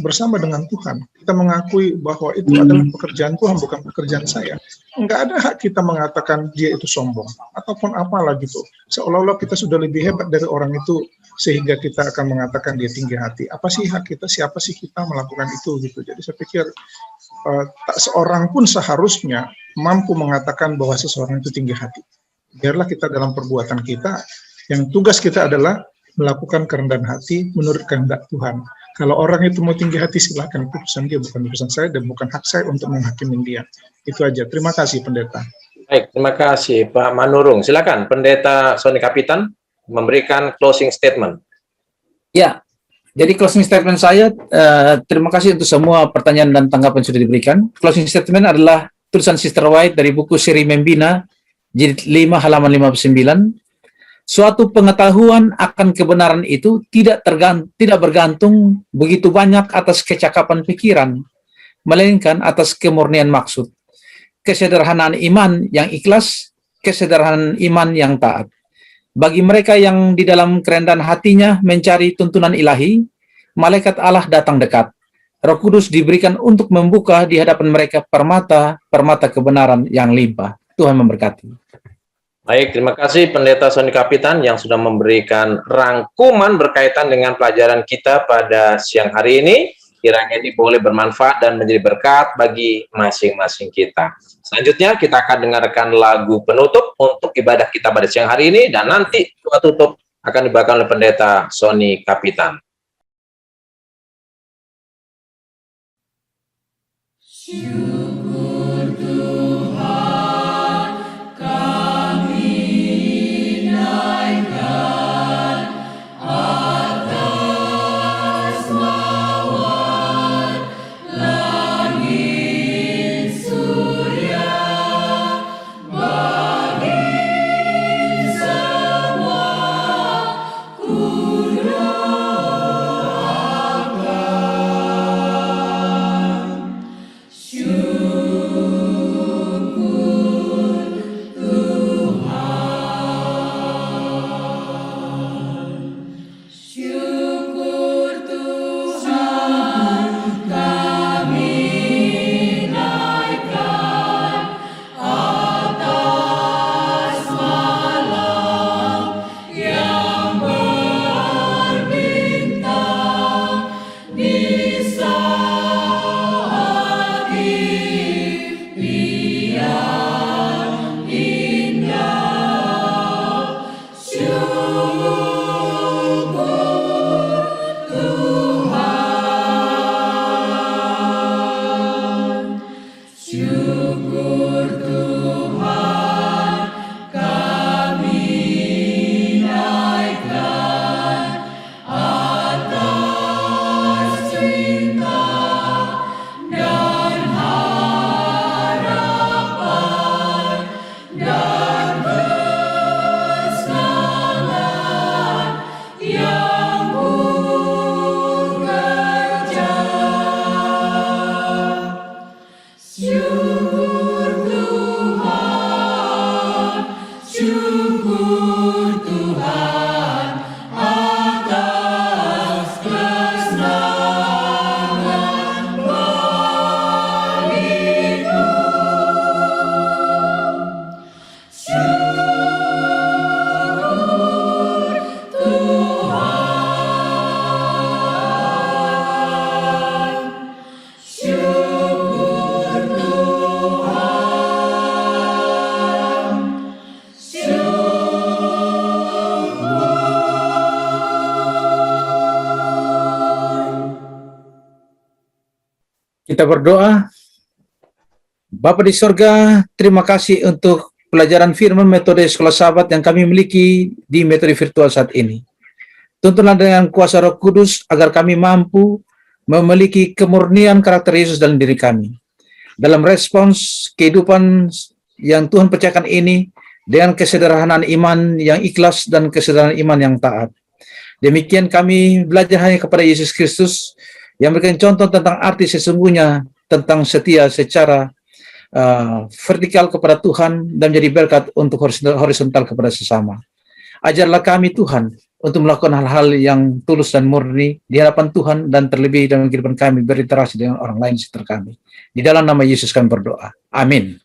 [SPEAKER 6] bersama dengan Tuhan, kita mengakui bahwa itu adalah pekerjaan Tuhan, bukan pekerjaan saya. Enggak ada hak kita mengatakan dia itu sombong ataupun apalah gitu. Seolah-olah kita sudah lebih hebat dari orang itu sehingga kita akan mengatakan dia tinggi hati. Apa sih hak kita? Siapa sih kita melakukan itu gitu. Jadi saya pikir tak seorang pun seharusnya mampu mengatakan bahwa seseorang itu tinggi hati. Biarlah kita dalam perbuatan kita, yang tugas kita adalah melakukan kerendahan hati menurut kehendak Tuhan. Kalau orang itu mau tinggi hati, silakan, itu urusan dia, bukan urusan saya, dan bukan hak saya untuk menghakimi dia. Itu aja. Terima kasih, Pendeta.
[SPEAKER 1] Baik, terima kasih Pak Manurung. Silakan Pendeta Sony Kapitan memberikan closing statement.
[SPEAKER 3] Ya, jadi closing statement saya, terima kasih untuk semua pertanyaan dan tanggapan yang sudah diberikan. Closing statement adalah tulisan Sister White dari buku Seri Membina, jilid 5 halaman 59. Suatu pengetahuan akan kebenaran itu tidak bergantung begitu banyak atas kecakapan pikiran, melainkan atas kemurnian maksud, kesederhanaan iman yang ikhlas, kesederhanaan iman yang taat. Bagi mereka yang di dalam kerendahan hatinya mencari tuntunan ilahi, malaikat Allah datang dekat. Roh Kudus diberikan untuk membuka di hadapan mereka permata kebenaran yang limpah. Tuhan memberkati.
[SPEAKER 1] Baik, terima kasih Pendeta Sony Kapitan yang sudah memberikan rangkuman berkaitan dengan pelajaran kita pada siang hari ini. Kiranya ini boleh bermanfaat dan menjadi berkat bagi masing-masing kita. Selanjutnya kita akan dengarkan lagu penutup untuk ibadah kita pada siang hari ini, dan nanti doa tutup akan dibacakan oleh Pendeta Sony Kapitan.
[SPEAKER 2] Syukur
[SPEAKER 3] Kita berdoa. Bapa di sorga, terima kasih untuk pelajaran firman metode sekolah sahabat yang kami miliki di metode virtual saat ini. Tuntunlah dengan kuasa Roh Kudus agar kami mampu memiliki kemurnian karakter Yesus dalam diri kami. Dalam respons kehidupan yang Tuhan percayakan ini dengan kesederhanaan iman yang ikhlas dan kesederhanaan iman yang taat. Demikian kami belajar hanya kepada Yesus Kristus yang memberikan contoh tentang arti sesungguhnya tentang setia secara vertikal kepada Tuhan dan menjadi berkat untuk horizontal kepada sesama. Ajarlah kami Tuhan untuk melakukan hal-hal yang tulus dan murni di hadapan Tuhan dan terlebih dalam kehidupan kami berinteraksi dengan orang lain sekitar kami. Di dalam nama Yesus kami berdoa. Amin.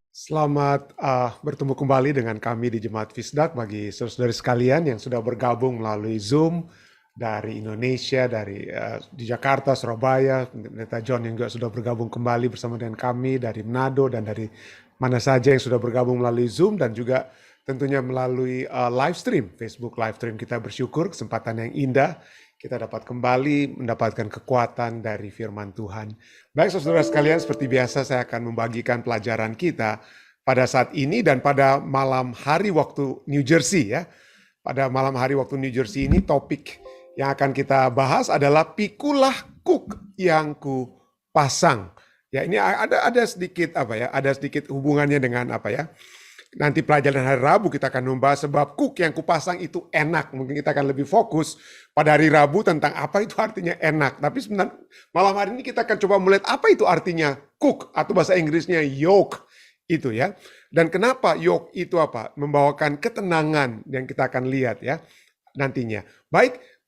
[SPEAKER 11] Selamat bertemu kembali dengan kami di Jemaat Fisdak bagi saudara-saudari sekalian yang sudah bergabung melalui Zoom dari Indonesia, di Jakarta, Surabaya, Pendeta John yang juga sudah bergabung kembali bersama dengan kami dari Manado dan dari mana saja yang sudah bergabung melalui Zoom dan juga tentunya melalui live stream, Facebook live stream. Kita bersyukur kesempatan yang indah, kita dapat kembali mendapatkan kekuatan dari firman Tuhan. Baik saudara sekalian, seperti biasa saya akan membagikan pelajaran kita pada saat ini dan pada malam hari waktu New Jersey ya. Pada malam hari waktu New Jersey ini topik yang akan kita bahas adalah pikulah kuk yang ku pasang. Ya, ini ada sedikit ada sedikit hubungannya dengan nanti pelajaran hari Rabu kita akan membahas sebab kuk yang kupasang itu enak. Mungkin kita akan lebih fokus pada hari Rabu tentang apa itu artinya enak. Tapi sebenarnya malam hari ini kita akan coba melihat apa itu artinya kuk atau bahasa Inggrisnya yoke itu ya. Dan kenapa yoke itu membawakan ketenangan yang kita akan lihat ya nantinya. Baik,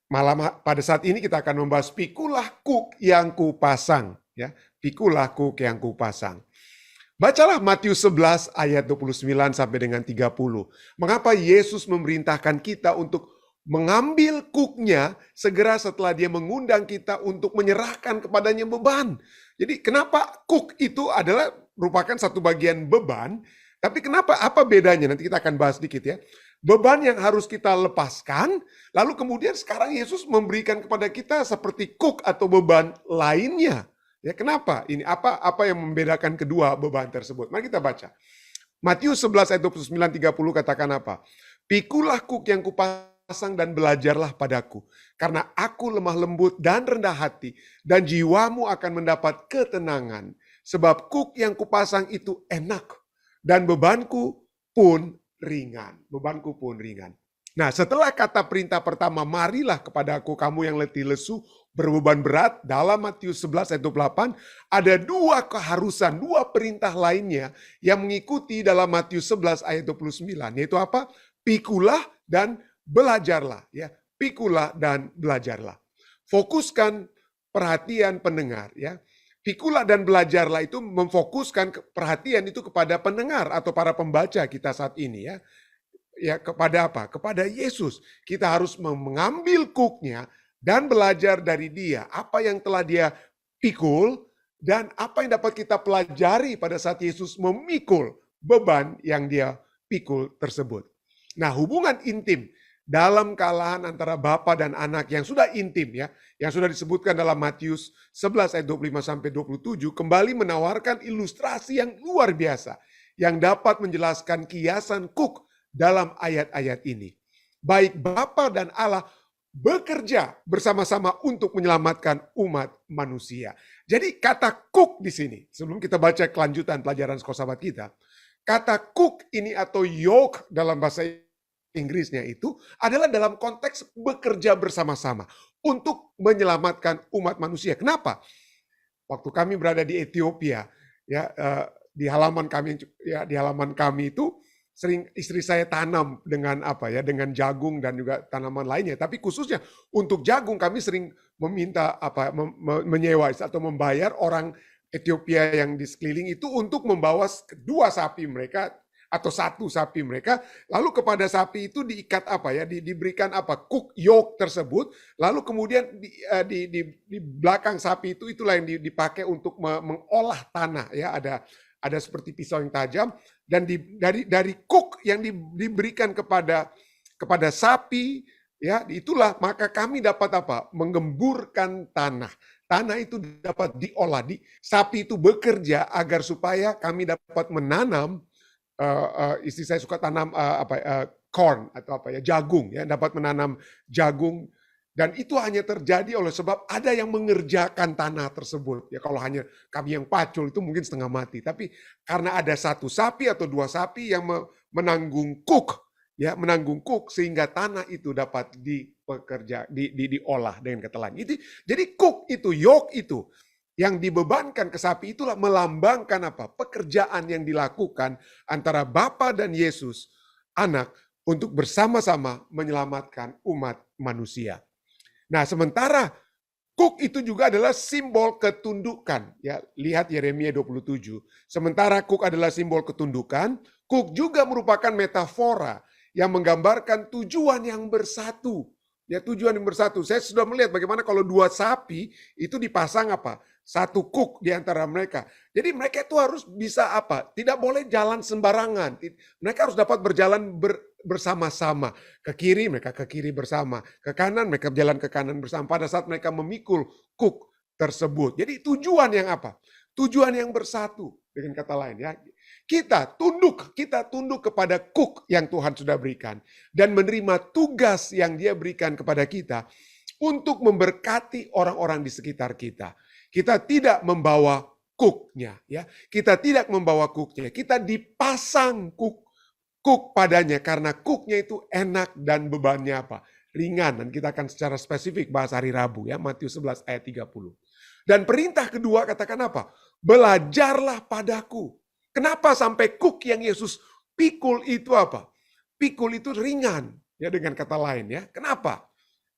[SPEAKER 11] pada saat ini kita akan membahas pikulah kuk yang kupasang ya. Pikulah kuk yang kupasang. Bacalah Matius 11 ayat 29 sampai dengan 30. Mengapa Yesus memerintahkan kita untuk mengambil kuknya segera setelah dia mengundang kita untuk menyerahkan kepadanya beban. Jadi kenapa kuk itu adalah merupakan satu bagian beban, tapi kenapa, apa bedanya? Nanti kita akan bahas sedikit ya. Beban yang harus kita lepaskan, lalu kemudian sekarang Yesus memberikan kepada kita seperti kuk atau beban lainnya. Ya, kenapa? Ini apa yang membedakan kedua beban tersebut? Mari kita baca. Matius 11 ayat 29-30 katakan apa? Pikulah kuk yang kupasang dan belajarlah padaku. Karena aku lemah lembut dan rendah hati, dan jiwamu akan mendapat ketenangan. Sebab kuk yang kupasang itu enak, dan bebanku pun ringan. Bebanku pun ringan. Nah, setelah kata perintah pertama, marilah kepadaku kamu yang letih lesu, berbeban berat, dalam Matius 11 ayat 28, ada dua keharusan, dua perintah lainnya yang mengikuti dalam Matius 11 ayat 29, yaitu apa? Pikulah dan belajarlah. Ya, pikulah dan belajarlah. Fokuskan perhatian pendengar. Ya, pikulah dan belajarlah itu memfokuskan perhatian itu kepada pendengar atau para pembaca kita saat ini ya. Ya, kepada apa? Kepada Yesus. Kita harus mengambil kuknya dan belajar dari dia. Apa yang telah dia pikul dan apa yang dapat kita pelajari pada saat Yesus memikul beban yang dia pikul tersebut. Nah, hubungan intim dalam kalangan antara bapa dan anak yang sudah intim ya, yang sudah disebutkan dalam Matius 11 ayat 25-27 kembali menawarkan ilustrasi yang luar biasa yang dapat menjelaskan kiasan kuk dalam ayat-ayat ini. Baik Bapa dan Allah bekerja bersama-sama untuk menyelamatkan umat manusia. Jadi kata kuk di sini, sebelum kita baca kelanjutan pelajaran sekolah sahabat kita, kata kuk ini atau yoke dalam bahasa Inggrisnya itu adalah dalam konteks bekerja bersama-sama untuk menyelamatkan umat manusia. Kenapa? Waktu kami berada di Ethiopia, ya di halaman kami itu sering istri saya tanam dengan dengan jagung dan juga tanaman lainnya. Tapi khususnya untuk jagung kami sering meminta menyewa atau membayar orang Ethiopia yang di sekeliling itu untuk membawa dua sapi mereka atau satu sapi mereka, lalu kepada sapi itu diikat diberikan kuk yoke tersebut, lalu kemudian di belakang sapi itu itulah yang dipakai untuk mengolah tanah ya, ada seperti pisau yang tajam dan dari kuk yang diberikan kepada sapi ya, itulah maka kami dapat menggemburkan tanah. tanah itu dapat diolah, sapi itu bekerja agar supaya kami dapat menanam, istri saya suka tanam corn atau jagung, ya, dapat menanam jagung. Dan itu hanya terjadi oleh sebab ada yang mengerjakan tanah tersebut. Ya, kalau hanya kami yang pacul itu mungkin setengah mati. Tapi karena ada satu sapi atau dua sapi yang menanggung cook, ya, menanggung cook sehingga tanah itu dapat diolah dengan kata lain. Jadi cook itu, yoke itu yang dibebankan ke sapi itulah melambangkan apa? Pekerjaan yang dilakukan antara Bapa dan Yesus, Anak, untuk bersama-sama menyelamatkan umat manusia. Nah, sementara cook itu juga adalah simbol ketundukan. Ya, lihat Yeremia 27. Sementara cook adalah simbol ketundukan, cook juga merupakan metafora yang menggambarkan tujuan yang bersatu. Ya, tujuan yang bersatu. Saya sudah melihat bagaimana kalau dua sapi itu dipasang apa? Satu cook di antara mereka. Jadi mereka itu harus bisa apa? Tidak boleh jalan sembarangan. Mereka harus dapat berjalan bersama-sama. Ke kiri mereka ke kiri bersama. Ke kanan mereka berjalan ke kanan bersama. Pada saat mereka memikul cook tersebut. Jadi tujuan yang apa? Tujuan yang bersatu. Dengan kata lain, ya. Kita tunduk kepada cook yang Tuhan sudah berikan. Dan menerima tugas yang dia berikan kepada kita untuk memberkati orang-orang di sekitar kita. Kita tidak membawa cooknya, ya. Kita tidak membawa cooknya. Kita dipasang cook padanya karena cooknya itu enak dan bebannya apa? Ringan. Dan kita akan secara spesifik bahas hari Rabu, ya, Matius 11 ayat 30. Dan perintah kedua katakan apa? Belajarlah padaku. Kenapa sampai cook yang Yesus pikul itu apa? Pikul itu ringan, ya, dengan kata lain, ya. Kenapa?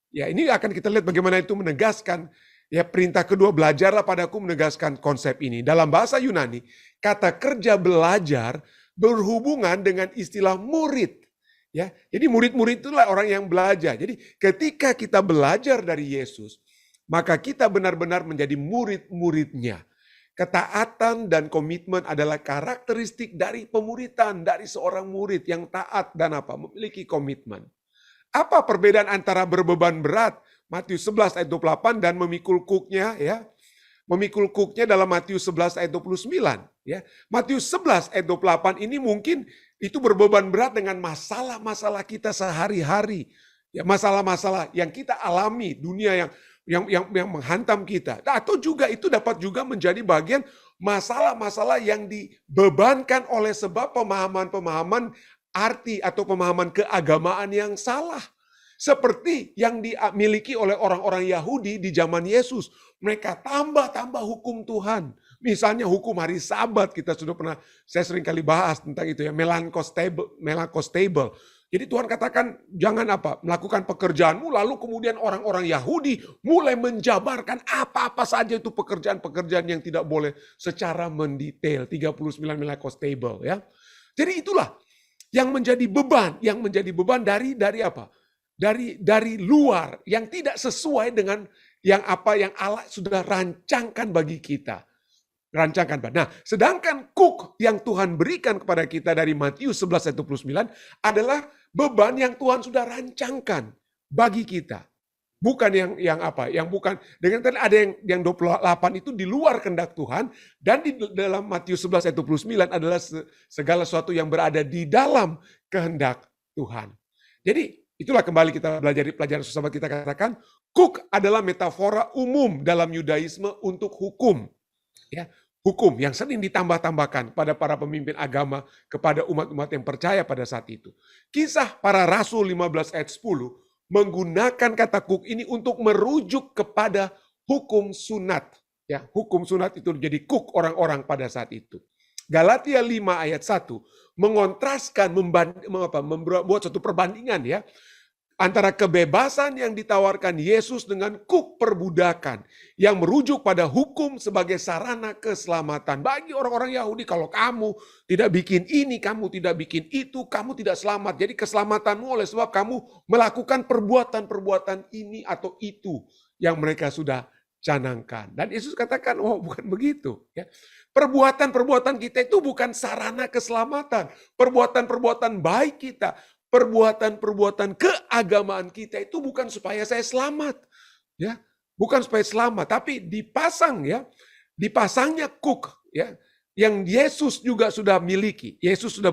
[SPEAKER 11] Ya, ini akan kita lihat bagaimana itu menegaskan. Ya, perintah kedua, belajarlah padaku, menegaskan konsep ini. Dalam bahasa Yunani, kata kerja belajar berhubungan dengan istilah murid. Ya, jadi murid-murid itulah orang yang belajar. Jadi ketika kita belajar dari Yesus, maka kita benar-benar menjadi murid-muridnya. Ketaatan dan komitmen adalah karakteristik dari pemuritan, dari seorang murid yang taat dan apa? Memiliki komitmen. Apa perbedaan antara berbeban berat Matius 11 ayat 28 dan memikul cooknya, ya? Memikul cooknya dalam Matius 11 ayat 29, ya. Matius 11 ayat 28 ini mungkin itu berbeban berat dengan masalah-masalah kita sehari-hari. Ya, masalah-masalah yang kita alami, dunia yang menghantam kita. Atau juga itu dapat juga menjadi bagian masalah-masalah yang dibebankan oleh sebab pemahaman-pemahaman arti atau pemahaman keagamaan yang salah. Seperti yang dimiliki oleh orang-orang Yahudi di zaman Yesus. Mereka tambah-tambah hukum Tuhan. Misalnya hukum hari Sabat, kita sudah pernah, saya sering kali bahas tentang itu, ya, Melakostable. Jadi Tuhan katakan jangan apa? Melakukan pekerjaanmu, lalu kemudian orang-orang Yahudi mulai menjabarkan apa-apa saja itu pekerjaan-pekerjaan yang tidak boleh secara mendetail. 39 Melakostable, ya. Jadi itulah yang menjadi beban dari apa? Dari luar yang tidak sesuai dengan yang Allah sudah rancangkan bagi kita. Nah, sedangkan cook yang Tuhan berikan kepada kita dari Matius 11 ayat 29 adalah beban yang Tuhan sudah rancangkan bagi kita. Bukan yang bukan dengan tadi ada yang 28 itu di luar kehendak Tuhan, dan di dalam Matius 11 ayat 29 adalah segala sesuatu yang berada di dalam kehendak Tuhan. Jadi itulah kembali kita belajar di pelajaran sahabat, kita katakan cook adalah metafora umum dalam Yudaisme untuk hukum. Ya, hukum yang sering ditambah-tambahkan pada para pemimpin agama kepada umat-umat yang percaya pada saat itu. Kisah para Rasul 15 ayat 10 menggunakan kata cook ini untuk merujuk kepada hukum sunat. Ya, hukum sunat itu jadi cook orang-orang pada saat itu. Galatia 5 ayat 1 mengontraskan, membuat suatu perbandingan, ya, antara kebebasan yang ditawarkan Yesus dengan cook perbudakan yang merujuk pada hukum sebagai sarana keselamatan. Bagi orang-orang Yahudi, kalau kamu tidak bikin ini, kamu tidak bikin itu, kamu tidak selamat. Jadi keselamatanmu oleh sebab kamu melakukan perbuatan-perbuatan ini atau itu yang mereka sudah canangkan. Dan Yesus katakan, oh bukan begitu. Ya. Perbuatan-perbuatan kita itu bukan sarana keselamatan. Perbuatan-perbuatan baik kita, perbuatan-perbuatan keagamaan kita itu bukan supaya saya selamat. Ya, bukan supaya selamat, tapi dipasang ya, dipasangnya kuk ya, yang Yesus juga sudah miliki. Yesus sudah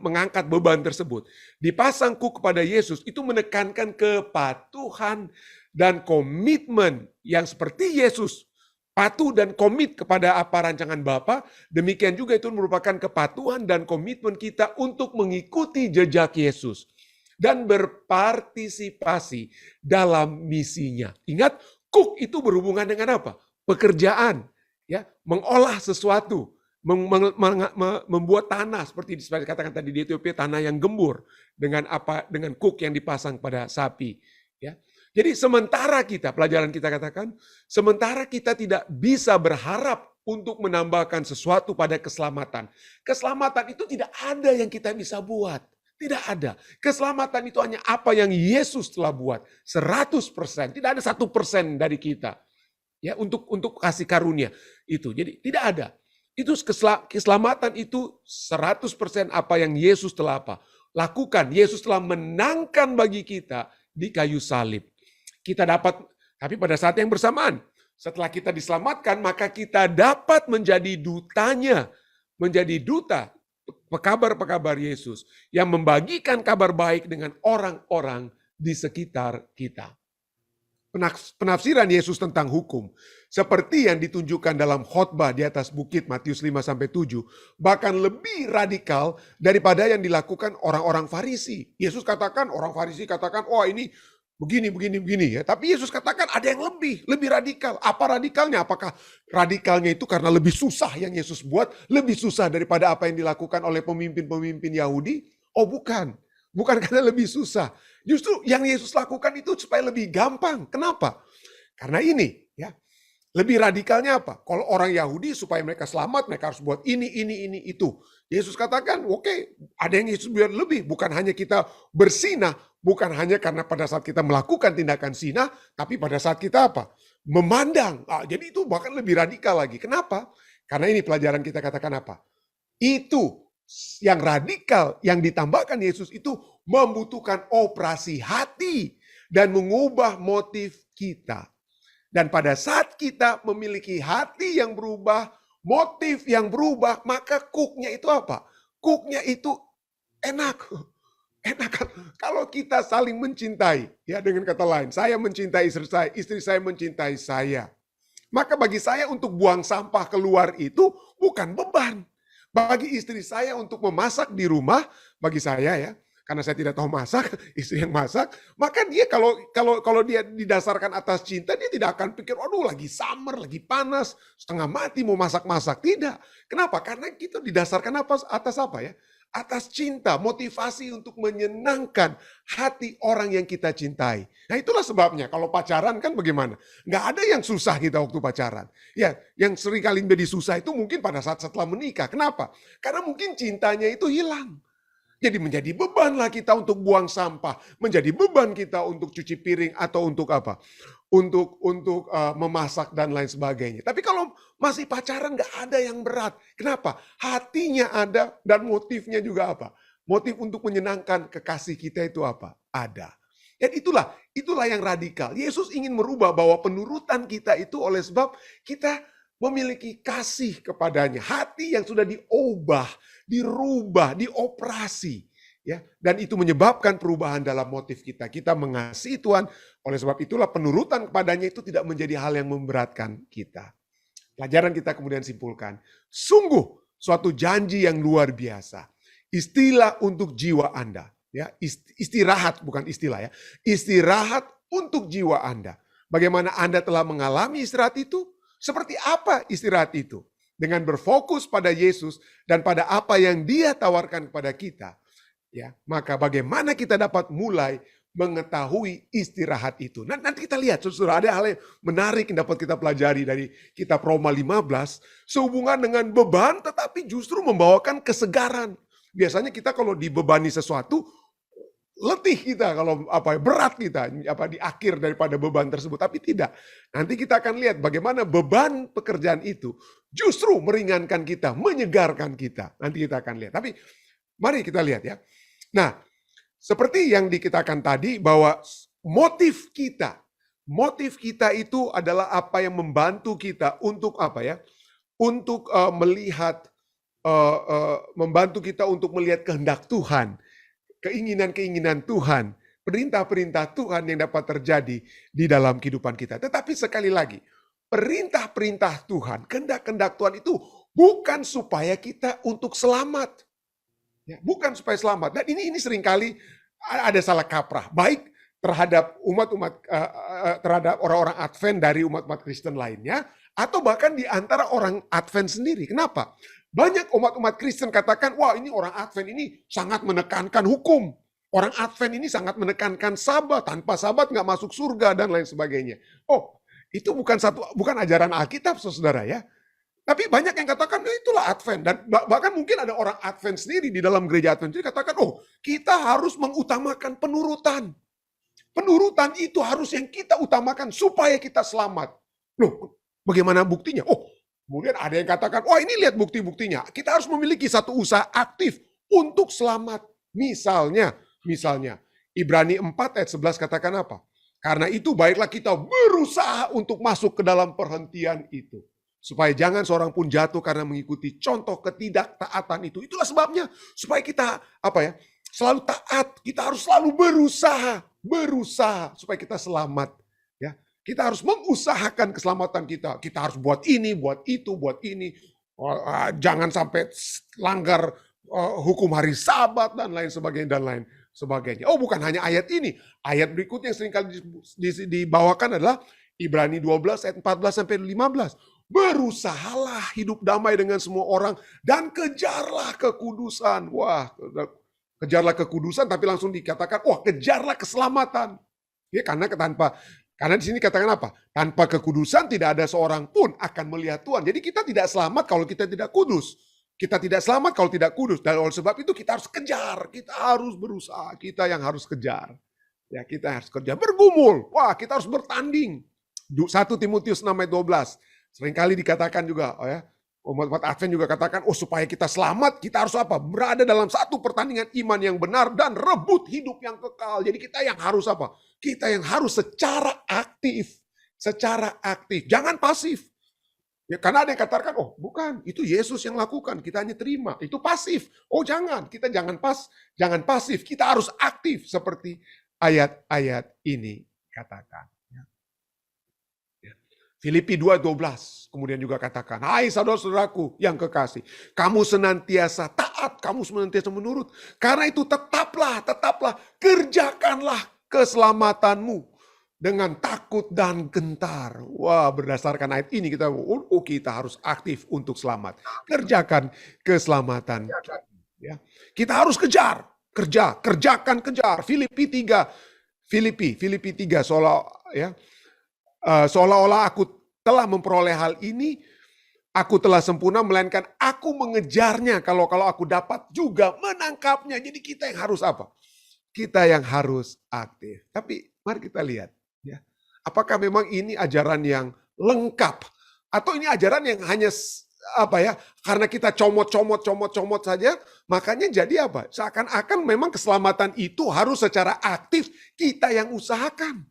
[SPEAKER 11] mengangkat beban tersebut. Dipasang kuk kepada Yesus itu menekankan kepatuhan dan komitmen yang seperti Yesus patuh dan komit kepada apa rancangan Bapa, demikian juga itu merupakan kepatuhan dan komitmen kita untuk mengikuti jejak Yesus dan berpartisipasi dalam misinya. Ingat, kuk itu berhubungan dengan apa? Pekerjaan, ya, mengolah sesuatu, membuat tanah seperti dikatakan tadi di Ethiopia, tanah yang gembur dengan apa? Dengan kuk yang dipasang pada sapi, ya. Jadi sementara kita, pelajaran kita katakan, sementara kita tidak bisa berharap untuk menambahkan sesuatu pada keselamatan. Keselamatan itu tidak ada yang kita bisa buat. Tidak ada. Keselamatan itu hanya apa yang Yesus telah buat. 100%. Tidak ada 1% dari kita. Ya, untuk kasih karunia itu. Jadi tidak ada. Itu keselamatan itu 100% apa yang Yesus telah lakukan. Yesus telah menangkan bagi kita di kayu salib. Kita dapat, tapi pada saat yang bersamaan, setelah kita diselamatkan, maka kita dapat menjadi dutanya, menjadi duta, pekabar-pekabar Yesus, yang membagikan kabar baik dengan orang-orang di sekitar kita. Penafsiran Yesus tentang hukum, seperti yang ditunjukkan dalam khotbah di atas bukit Matius 5-7, bahkan lebih radikal daripada yang dilakukan orang-orang Farisi. Yesus katakan, orang Farisi katakan, oh ini begini ya. Tapi Yesus katakan ada yang lebih radikal. Apa radikalnya? Apakah radikalnya itu karena lebih susah yang Yesus buat, lebih susah daripada apa yang dilakukan oleh pemimpin-pemimpin Yahudi? Oh bukan. Bukan karena lebih susah. Justru yang Yesus lakukan itu supaya lebih gampang. Kenapa? Karena ini ya. Lebih radikalnya apa? Kalau orang Yahudi supaya mereka selamat, mereka harus buat ini, itu. Yesus katakan, oke, ada yang Yesus biar lebih. Bukan hanya kita bersinah, bukan hanya karena pada saat kita melakukan tindakan sinah, tapi pada saat kita apa? Memandang. Jadi itu bahkan lebih radikal lagi. Kenapa? Karena ini pelajaran kita katakan apa? Itu yang radikal, yang ditambahkan Yesus itu membutuhkan operasi hati dan mengubah motif kita. Dan pada saat kita memiliki hati yang berubah, motif yang berubah, maka kuknya itu apa? Kuknya itu enak. Enak kalau kita saling mencintai, ya dengan kata lain, saya mencintai istri saya mencintai saya. Maka bagi saya untuk buang sampah keluar itu bukan beban. Bagi istri saya untuk memasak di rumah, bagi saya ya, karena saya tidak tahu masak, istri yang masak, maka dia kalau dia didasarkan atas cinta, dia tidak akan pikir, aduh lagi summer, lagi panas, setengah mati mau masak-masak. Tidak. Kenapa? Karena kita didasarkan atas apa ya? Atas cinta, motivasi untuk menyenangkan hati orang yang kita cintai. Nah itulah sebabnya kalau pacaran kan bagaimana? Nggak ada yang susah kita waktu pacaran. Ya, yang sering kali menjadi susah itu mungkin pada saat setelah menikah. Kenapa? Karena mungkin cintanya itu hilang. Jadi menjadi beban lah kita untuk buang sampah, menjadi beban kita untuk cuci piring atau untuk apa? Untuk memasak dan lain sebagainya. Tapi kalau masih pacaran nggak ada yang berat. Kenapa? Hatinya ada dan motifnya juga apa? Motif untuk menyenangkan kekasih kita itu apa? Ada. Dan itulah yang radikal. Yesus ingin merubah bahwa penurutan kita itu oleh sebab kita memiliki kasih kepadanya. Hati yang sudah diubah, dirubah, dioperasi. Ya, dan itu menyebabkan perubahan dalam motif kita. Kita mengasihi Tuhan, oleh sebab itulah penurutan kepadanya itu tidak menjadi hal yang memberatkan kita. Pelajaran kita kemudian simpulkan, sungguh suatu janji yang luar biasa. Istilah untuk jiwa Anda. Ya, istirahat bukan istilah ya. Istirahat untuk jiwa Anda. Bagaimana Anda telah mengalami istirahat itu? Seperti apa istirahat itu? Dengan berfokus pada Yesus dan pada apa yang Dia tawarkan kepada kita. Ya, maka bagaimana kita dapat mulai mengetahui istirahat itu. Nanti kita lihat, saudara, ada hal yang menarik yang dapat kita pelajari dari kitab Roma 15, sehubungan dengan beban tetapi justru membawakan kesegaran. Biasanya kita kalau dibebani sesuatu, letih kita, kalau berat kita di akhir daripada beban tersebut, tapi tidak. Nanti kita akan lihat bagaimana beban pekerjaan itu justru meringankan kita, menyegarkan kita. Nanti kita akan lihat. Tapi mari kita lihat ya. Nah, seperti yang dikatakan tadi bahwa motif kita motif kita itu adalah apa yang membantu kita untuk apa ya? Untuk melihat, membantu kita untuk melihat kehendak Tuhan, keinginan-keinginan Tuhan, perintah-perintah Tuhan yang dapat terjadi di dalam kehidupan kita. Tetapi sekali lagi, perintah-perintah Tuhan, kehendak-kehendak Tuhan itu bukan supaya kita untuk selamat. Ya, bukan supaya selamat. Dan ini seringkali ada salah kaprah, baik terhadap terhadap orang-orang Advent dari umat-umat Kristen lainnya, atau bahkan di antara orang Advent sendiri. Kenapa? Banyak umat-umat Kristen katakan, wah ini orang Advent ini sangat menekankan hukum. Orang Advent ini sangat menekankan sabat, tanpa sabat nggak masuk surga dan lain sebagainya. Oh, itu bukan ajaran Alkitab, saudara ya. Tapi banyak yang katakan, itulah Advent. Dan bahkan mungkin ada orang Advent sendiri di dalam gereja Advent sendiri katakan, oh kita harus mengutamakan penurutan. Penurutan itu harus yang kita utamakan supaya kita selamat. Loh, bagaimana buktinya? Oh, kemudian ada yang katakan, wah ini lihat bukti-buktinya. Kita harus memiliki satu usaha aktif untuk selamat. Misalnya, Ibrani 4 ayat 11 katakan apa? Karena itu baiklah kita berusaha untuk masuk ke dalam perhentian itu. Supaya jangan seorang pun jatuh karena mengikuti contoh ketidaktaatan itu. Itulah sebabnya supaya kita selalu taat. Kita harus selalu berusaha supaya kita selamat. Ya, kita harus mengusahakan keselamatan kita. Kita harus buat ini, buat itu, buat ini. Jangan sampai langgar hukum hari Sabat dan lain sebagainya. Oh, bukan hanya ayat ini. Ayat berikutnya yang seringkali dibawakan adalah Ibrani 12 ayat 14 sampai 15. Berusahalah hidup damai dengan semua orang dan kejarlah kekudusan. Wah, kejarlah kekudusan tapi langsung dikatakan, wah kejarlah keselamatan. Ya, karena di sini katakan apa? Tanpa kekudusan tidak ada seorang pun akan melihat Tuhan. Jadi kita tidak selamat kalau kita tidak kudus. Kita tidak selamat kalau tidak kudus. Dan oleh sebab itu kita harus kejar, kita harus berusaha, kita yang harus kejar. Ya, kita harus kerja, bergumul. Wah, kita harus bertanding. 1 Timotius 6 ayat 12. Seringkali dikatakan juga, umat Advent juga katakan, supaya kita selamat, kita harus apa? Berada dalam satu pertandingan iman yang benar dan rebut hidup yang kekal. Jadi kita yang harus apa? Kita yang harus secara aktif. Jangan pasif. Ya, karena ada yang katakan, bukan, itu Yesus yang lakukan, kita hanya terima. Itu pasif. Oh jangan, kita jangan pasif. Kita harus aktif seperti ayat-ayat ini katakan. Filipi 2:12 kemudian juga katakan, hai saudara-saudaraku yang kekasih, kamu senantiasa taat, kamu senantiasa menurut. Karena itu tetaplah, kerjakanlah keselamatanmu dengan takut dan gentar. Wah, berdasarkan ayat ini kita harus aktif untuk selamat. Kerjakan keselamatan. Ya. Kita harus kejar. Filipi 3 seolah-olah aku telah memperoleh hal ini, aku telah sempurna, melainkan aku mengejarnya kalau aku dapat juga menangkapnya. Jadi kita yang harus apa? Kita yang harus aktif. Tapi mari kita lihat, ya, apakah memang ini ajaran yang lengkap atau ini ajaran yang hanya karena kita comot saja, makanya jadi apa? Seakan-akan memang keselamatan itu harus secara aktif kita yang usahakan.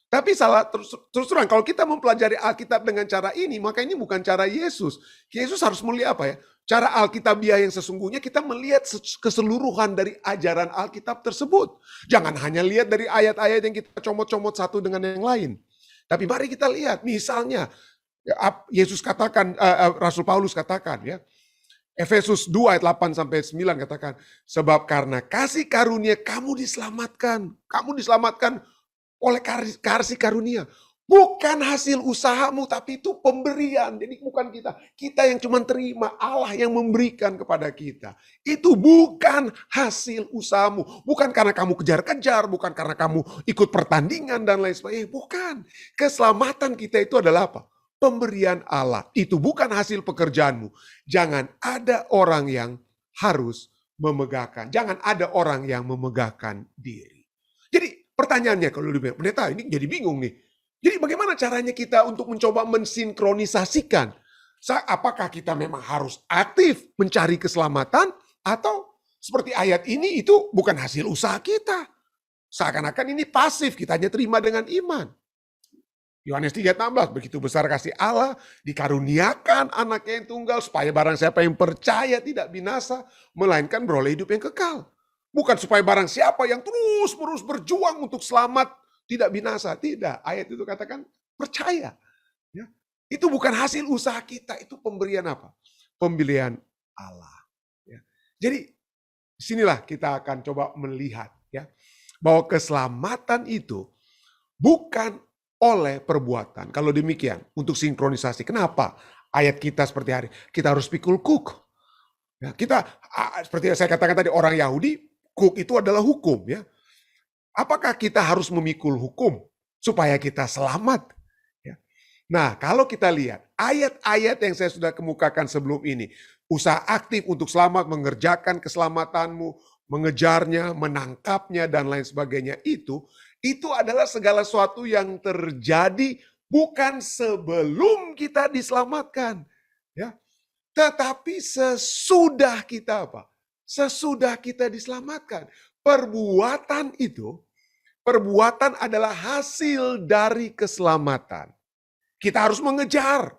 [SPEAKER 11] Tapi terus terang, kalau kita mempelajari Alkitab dengan cara ini, maka ini bukan cara Yesus. Yesus harus melihat cara Alkitabiah yang sesungguhnya, kita melihat keseluruhan dari ajaran Alkitab tersebut. Jangan hanya lihat dari ayat-ayat yang kita comot-comot satu dengan yang lain. Tapi mari kita lihat, misalnya, Yesus katakan, Rasul Paulus katakan, ya, Efesus 2 ayat 8-9 katakan, sebab karena kasih karunia kamu diselamatkan oleh kasih karunia. Bukan hasil usahamu, tapi itu pemberian. Jadi bukan kita yang cuma terima, Allah yang memberikan kepada kita. Itu bukan hasil usahamu. Bukan karena kamu kejar-kejar, bukan karena kamu ikut pertandingan dan lain sebagainya. Bukan. Keselamatan kita itu adalah apa? Pemberian Allah. Itu bukan hasil pekerjaanmu. Jangan ada orang yang harus memegahkan. Jangan ada orang yang memegahkan diri. Jadi pertanyaannya kalau dibilang, pendeta ini jadi bingung nih. Jadi bagaimana caranya kita untuk mencoba mensinkronisasikan? Apakah kita memang harus aktif mencari keselamatan? Atau seperti ayat ini itu bukan hasil usaha kita. Seakan-akan ini pasif, kita hanya terima dengan iman. Yohanes 3:16, begitu besar kasih Allah, dikaruniakan anaknya yang tunggal, supaya barang siapa yang percaya tidak binasa, melainkan beroleh hidup yang kekal. Bukan supaya barang siapa yang terus-menerus berjuang untuk selamat, tidak binasa. Tidak, ayat itu katakan percaya. Ya. Itu bukan hasil usaha kita, itu pemberian apa? Pembelian Allah. Ya. Jadi, disinilah kita akan coba melihat ya bahwa keselamatan itu bukan oleh perbuatan. Kalau demikian, untuk sinkronisasi. Kenapa? Ayat kita seperti hari, kita harus pikul kuk. Ya, kita, seperti yang saya katakan tadi, orang Yahudi, kuk itu adalah hukum. Ya. Apakah kita harus memikul hukum supaya kita selamat? Ya. Nah, kalau kita lihat, ayat-ayat yang saya sudah kemukakan sebelum ini, usaha aktif untuk selamat, mengerjakan keselamatanmu, mengejarnya, menangkapnya, dan lain sebagainya itu adalah segala sesuatu yang terjadi bukan sebelum kita diselamatkan, ya, tetapi sesudah kita apa? Sesudah kita diselamatkan. Perbuatan itu, perbuatan adalah hasil dari keselamatan. Kita harus mengejar.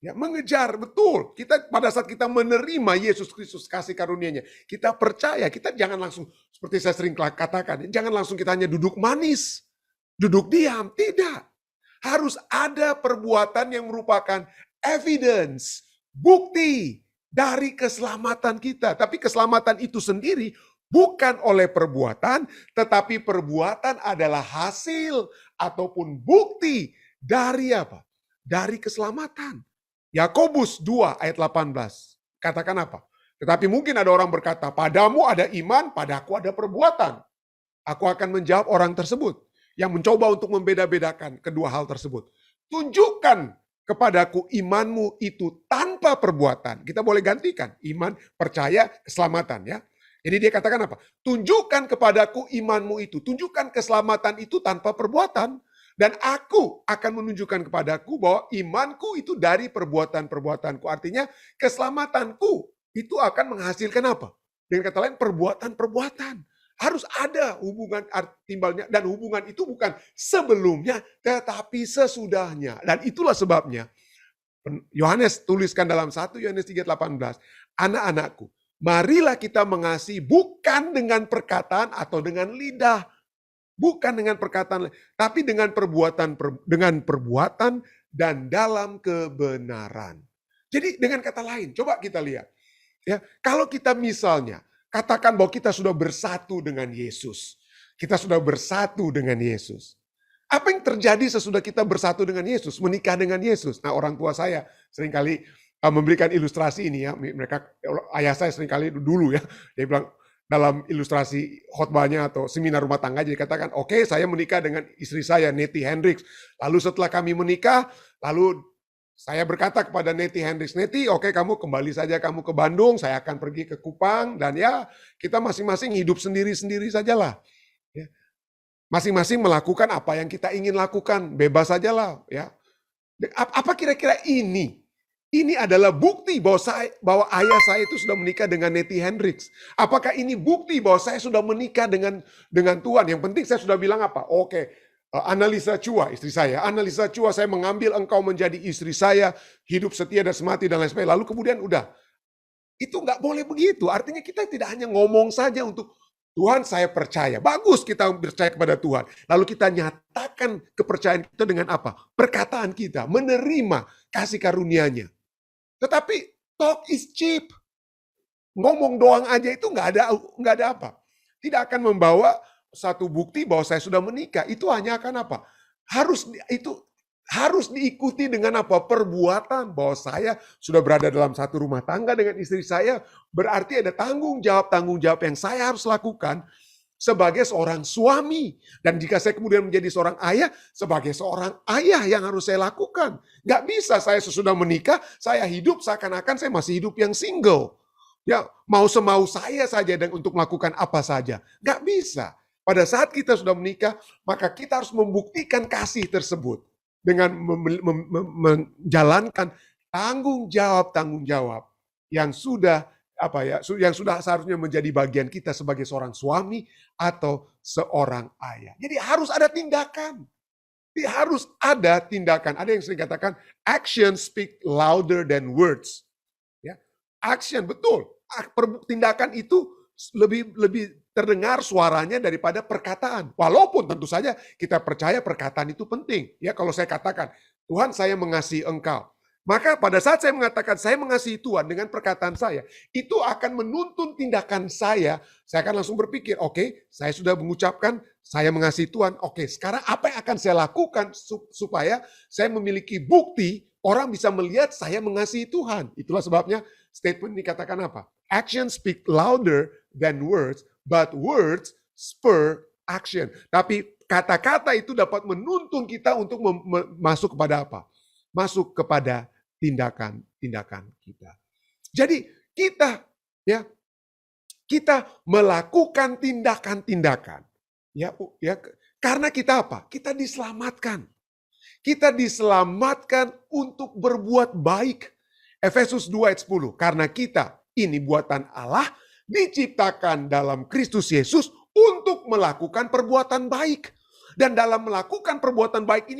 [SPEAKER 11] Ya, mengejar, betul. Kita pada saat kita menerima Yesus Kristus kasih karunia-Nya, kita percaya, kita jangan langsung, seperti saya sering katakan, jangan langsung kita hanya duduk manis, duduk diam, tidak. Harus ada perbuatan yang merupakan evidence, bukti dari keselamatan kita. Tapi keselamatan itu sendiri bukan oleh perbuatan, tetapi perbuatan adalah hasil ataupun bukti dari apa? Dari keselamatan. Yakobus 2 ayat 18. Katakan apa? Tetapi mungkin ada orang berkata, padamu ada iman, padaku ada perbuatan. Aku akan menjawab orang tersebut yang mencoba untuk membeda-bedakan kedua hal tersebut. Tunjukkan kepadaku imanmu itu tanpa perbuatan. Kita boleh gantikan iman, percaya, keselamatan ya. Jadi dia katakan apa? Tunjukkan kepadaku imanmu itu. Tunjukkan keselamatan itu tanpa perbuatan. Dan aku akan menunjukkan kepadaku bahwa imanku itu dari perbuatan-perbuatanku. Artinya keselamatanku itu akan menghasilkan apa? Dengan kata lain perbuatan-perbuatan. Harus ada hubungan timbalnya. Dan hubungan itu bukan sebelumnya tetapi sesudahnya. Dan itulah sebabnya Yohanes tuliskan dalam 1 Yohanes 3:18. Anak-anakku, marilah kita mengasihi bukan dengan perkataan atau dengan lidah. Bukan dengan perkataan, tapi dengan perbuatan dan dalam kebenaran. Jadi dengan kata lain, coba kita lihat. Ya, kalau kita misalnya katakan bahwa kita sudah bersatu dengan Yesus. Kita sudah bersatu dengan Yesus. Apa yang terjadi sesudah kita bersatu dengan Yesus, menikah dengan Yesus? Nah, orang tua saya seringkali memberikan ilustrasi ini ya. Mereka, ayah saya seringkali dulu ya, dia bilang, dalam ilustrasi khotbahnya atau seminar rumah tangga, jadi katakan, oke, saya menikah dengan istri saya, Nettie Hendricks. Lalu setelah kami menikah, lalu saya berkata kepada Nettie Hendricks, Nettie, oke, kamu kembali saja kamu ke Bandung, saya akan pergi ke Kupang, dan ya kita masing-masing hidup sendiri-sendiri sajalah. Ya. Masing-masing melakukan apa yang kita ingin lakukan, bebas sajalah. Ya. Apa kira-kira ini? Ini adalah bukti bahwa ayah saya itu sudah menikah dengan Nettie Hendricks. Apakah ini bukti bahwa saya sudah menikah dengan Tuhan? Yang penting saya sudah bilang apa? Oke, Annalisa Chua, istri saya. Annalisa Chua, saya mengambil engkau menjadi istri saya, hidup setia dan semati dan lain sebagainya. Lalu kemudian udah. Itu nggak boleh begitu. Artinya kita tidak hanya ngomong saja untuk Tuhan saya percaya. Bagus kita percaya kepada Tuhan. Lalu kita nyatakan kepercayaan kita dengan apa? Perkataan kita, menerima kasih karunia-Nya. Tetapi talk is cheap. Ngomong doang aja itu nggak ada apa. Tidak akan membawa satu bukti bahwa saya sudah menikah. Itu hanya akan apa? Harus diikuti dengan apa? Perbuatan bahwa saya sudah berada dalam satu rumah tangga dengan istri saya. Berarti ada tanggung jawab yang saya harus lakukan sebagai seorang suami. Dan jika saya kemudian menjadi seorang ayah, sebagai seorang ayah yang harus saya lakukan. Nggak bisa saya sesudah menikah, saya hidup seakan-akan saya masih hidup yang single. Ya, mau semau saya saja dan untuk melakukan apa saja. Nggak bisa. Pada saat kita sudah menikah, maka kita harus membuktikan kasih tersebut. Dengan menjalankan tanggung jawab yang sudah seharusnya menjadi bagian kita sebagai seorang suami atau seorang ayah. Jadi harus ada tindakan. harus ada tindakan. Ada yang sering katakan action speak louder than words. Ya, action betul. Tindakan itu lebih terdengar suaranya daripada perkataan. Walaupun tentu saja kita percaya perkataan itu penting. Ya, kalau saya katakan, Tuhan, saya mengasihi engkau. Maka pada saat saya mengatakan saya mengasihi Tuhan dengan perkataan saya, itu akan menuntun tindakan saya. Saya akan langsung berpikir, oke, saya sudah mengucapkan saya mengasihi Tuhan. Oke, sekarang apa yang akan saya lakukan supaya saya memiliki bukti orang bisa melihat saya mengasihi Tuhan. Itulah sebabnya statement dikatakan apa? Action speak louder than words, but words spur action. Tapi kata-kata itu dapat menuntun kita untuk masuk kepada apa? Masuk kepada tindakan-tindakan kita. Jadi kita melakukan tindakan-tindakan ya karena kita apa? Kita diselamatkan. Kita diselamatkan untuk berbuat baik. Efesus 2 ayat 10. Karena kita ini buatan Allah diciptakan dalam Kristus Yesus untuk melakukan perbuatan baik. Dan dalam melakukan perbuatan baik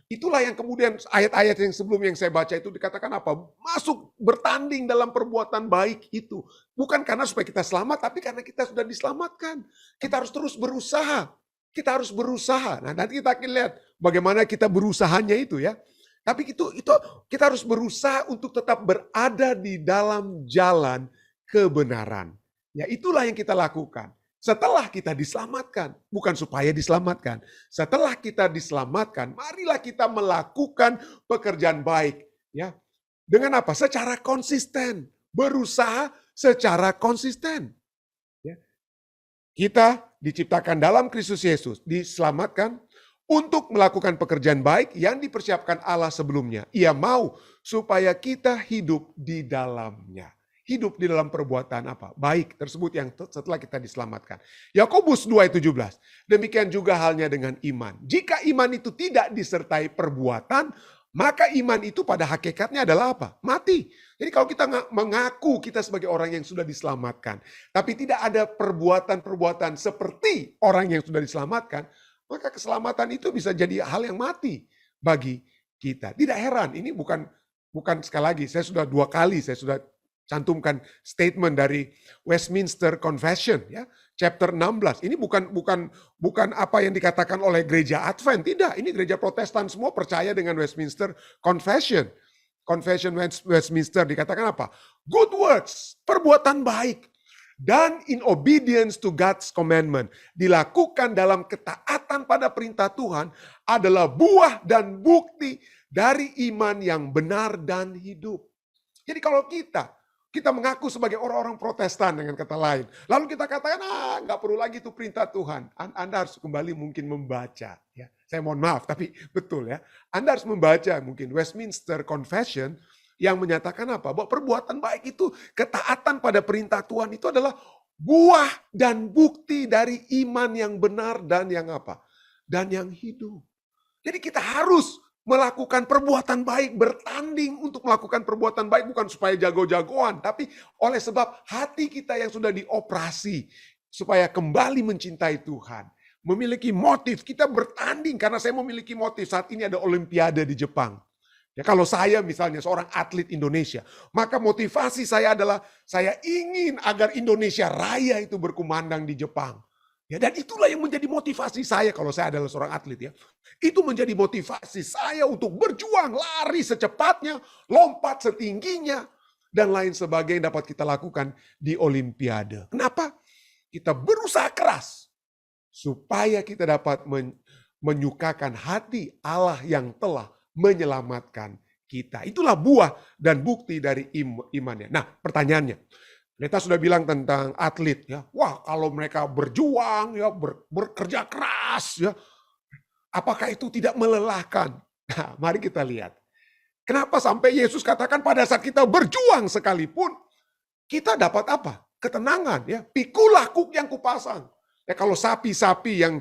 [SPEAKER 11] itulah yang kemudian ayat-ayat yang sebelum yang saya baca itu dikatakan apa? Masuk bertanding dalam perbuatan baik itu. Bukan karena supaya kita selamat, tapi karena kita sudah diselamatkan. Kita harus terus berusaha. Kita harus berusaha. Nah, nanti kita akan lihat bagaimana kita berusahanya itu ya. Tapi itu kita harus berusaha untuk tetap berada di dalam jalan kebenaran. Ya, itulah yang kita lakukan. Setelah kita diselamatkan, bukan supaya diselamatkan. Setelah kita diselamatkan, marilah kita melakukan pekerjaan baik. Ya, dengan apa? Secara konsisten. Berusaha secara konsisten. Ya. Kita diciptakan dalam Kristus Yesus, diselamatkan untuk melakukan pekerjaan baik yang dipersiapkan Allah sebelumnya. Ia mau supaya kita hidup di dalamnya. Hidup di dalam perbuatan apa? Baik tersebut yang setelah kita diselamatkan. Yakobus 2 ayat 17. Demikian juga halnya dengan iman. Jika iman itu tidak disertai perbuatan, maka iman itu pada hakikatnya adalah apa? Mati. Jadi kalau kita mengaku kita sebagai orang yang sudah diselamatkan, tapi tidak ada perbuatan-perbuatan seperti orang yang sudah diselamatkan, maka keselamatan itu bisa jadi hal yang mati bagi kita. Tidak heran, ini bukan sekali lagi, saya sudah 2 kali, saya sudah cantumkan statement dari Westminster Confession ya, chapter 16. Ini bukan apa yang dikatakan oleh gereja Advent, tidak. Ini gereja Protestan semua percaya dengan Westminster Confession. Confession Westminster dikatakan apa? Good works, perbuatan baik, dan in obedience to God's commandment, dilakukan dalam ketaatan pada perintah Tuhan adalah buah dan bukti dari iman yang benar dan hidup. Jadi kalau kita mengaku sebagai orang-orang Protestan dengan kata lain. Lalu kita katakan, nggak perlu lagi itu perintah Tuhan. Anda harus kembali mungkin membaca. Ya. Saya mohon maaf, tapi betul ya. Anda harus membaca mungkin Westminster Confession yang menyatakan apa? Bahwa perbuatan baik itu, ketaatan pada perintah Tuhan itu adalah buah dan bukti dari iman yang benar dan yang apa? Dan yang hidup. Jadi kita harus melakukan perbuatan baik, bertanding untuk melakukan perbuatan baik, bukan supaya jago-jagoan, tapi oleh sebab hati kita yang sudah dioperasi, supaya kembali mencintai Tuhan. Memiliki motif, kita bertanding karena saya memiliki motif. Saat ini ada Olimpiade di Jepang. Ya, kalau saya misalnya seorang atlet Indonesia, maka motivasi saya adalah saya ingin agar Indonesia Raya itu berkumandang di Jepang. Ya, dan itulah yang menjadi motivasi saya kalau saya adalah seorang atlet ya. Itu menjadi motivasi saya untuk berjuang, lari secepatnya, lompat setingginya, dan lain sebagainya dapat kita lakukan di Olimpiade. Kenapa? Kita berusaha keras supaya kita dapat menyukakan hati Allah yang telah menyelamatkan kita. Itulah buah dan bukti dari imannya. Nah, pertanyaannya, kita sudah bilang tentang atlet ya. Wah, kalau mereka berjuang ya, bekerja keras ya, apakah itu tidak melelahkan? Nah, mari kita lihat. Kenapa sampai Yesus katakan pada saat kita berjuang sekalipun kita dapat apa? Ketenangan ya. Pikulah kuk yang kupasang. Ya, kalau sapi-sapi yang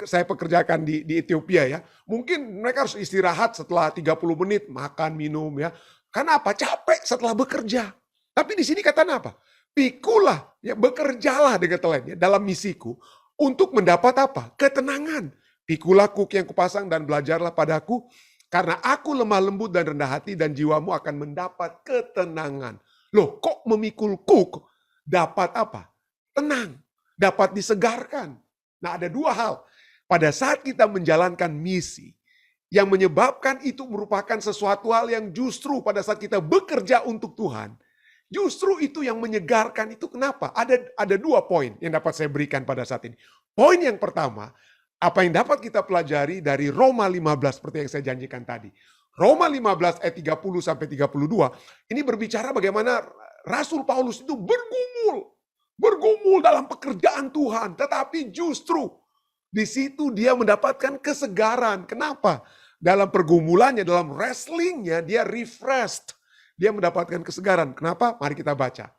[SPEAKER 11] saya pekerjakan di Ethiopia ya, mungkin mereka harus istirahat setelah 30 menit makan minum ya. Karena apa? Capek setelah bekerja. Tapi di sini katanya apa? Pikulah, ya bekerjalah dengan lain ya, dalam misiku untuk mendapat apa? Ketenangan. Pikulah kuk yang kupasang dan belajarlah padaku, karena aku lemah lembut dan rendah hati, dan jiwamu akan mendapat ketenangan. Loh, kok memikul kuk dapat apa? Tenang, dapat disegarkan. Nah, ada dua hal. Pada saat kita menjalankan misi, yang menyebabkan itu merupakan sesuatu hal yang justru pada saat kita bekerja untuk Tuhan, justru itu yang menyegarkan itu. Kenapa? Ada dua poin yang dapat saya berikan pada saat ini. Poin yang pertama, apa yang dapat kita pelajari dari Roma 15 seperti yang saya janjikan tadi. Roma 15 ayat 30 sampai 32, ini berbicara bagaimana Rasul Paulus itu bergumul dalam pekerjaan Tuhan, tetapi justru di situ dia mendapatkan kesegaran. Kenapa? Dalam pergumulannya, dalam wrestlingnya, dia refreshed. Dia mendapatkan kesegaran. Kenapa? Mari kita baca.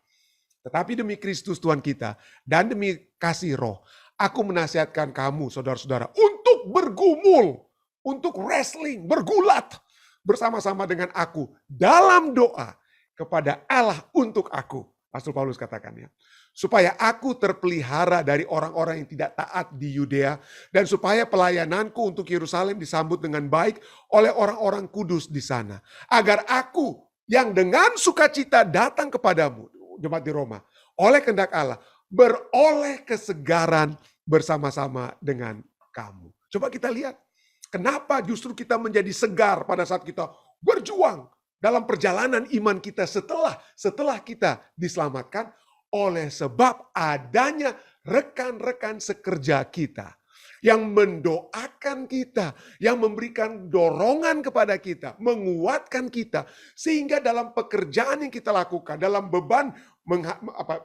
[SPEAKER 11] Tetapi demi Kristus Tuhan kita, dan demi kasih roh, aku menasihatkan kamu, saudara-saudara, untuk bergumul, untuk wrestling, bergulat, bersama-sama dengan aku, dalam doa kepada Allah untuk aku. Rasul Paulus katakan ya. Supaya aku terpelihara dari orang-orang yang tidak taat di Yudea, dan supaya pelayananku untuk Yerusalem disambut dengan baik oleh orang-orang kudus di sana. Agar aku yang dengan sukacita datang kepadamu, jemaat di Roma, oleh kehendak Allah, beroleh kesegaran bersama-sama dengan kamu. Coba kita lihat, kenapa justru kita menjadi segar pada saat kita berjuang dalam perjalanan iman kita setelah kita diselamatkan, oleh sebab adanya rekan-rekan sekerja kita yang mendoakan kita, yang memberikan dorongan kepada kita, menguatkan kita, sehingga dalam pekerjaan yang kita lakukan, dalam beban,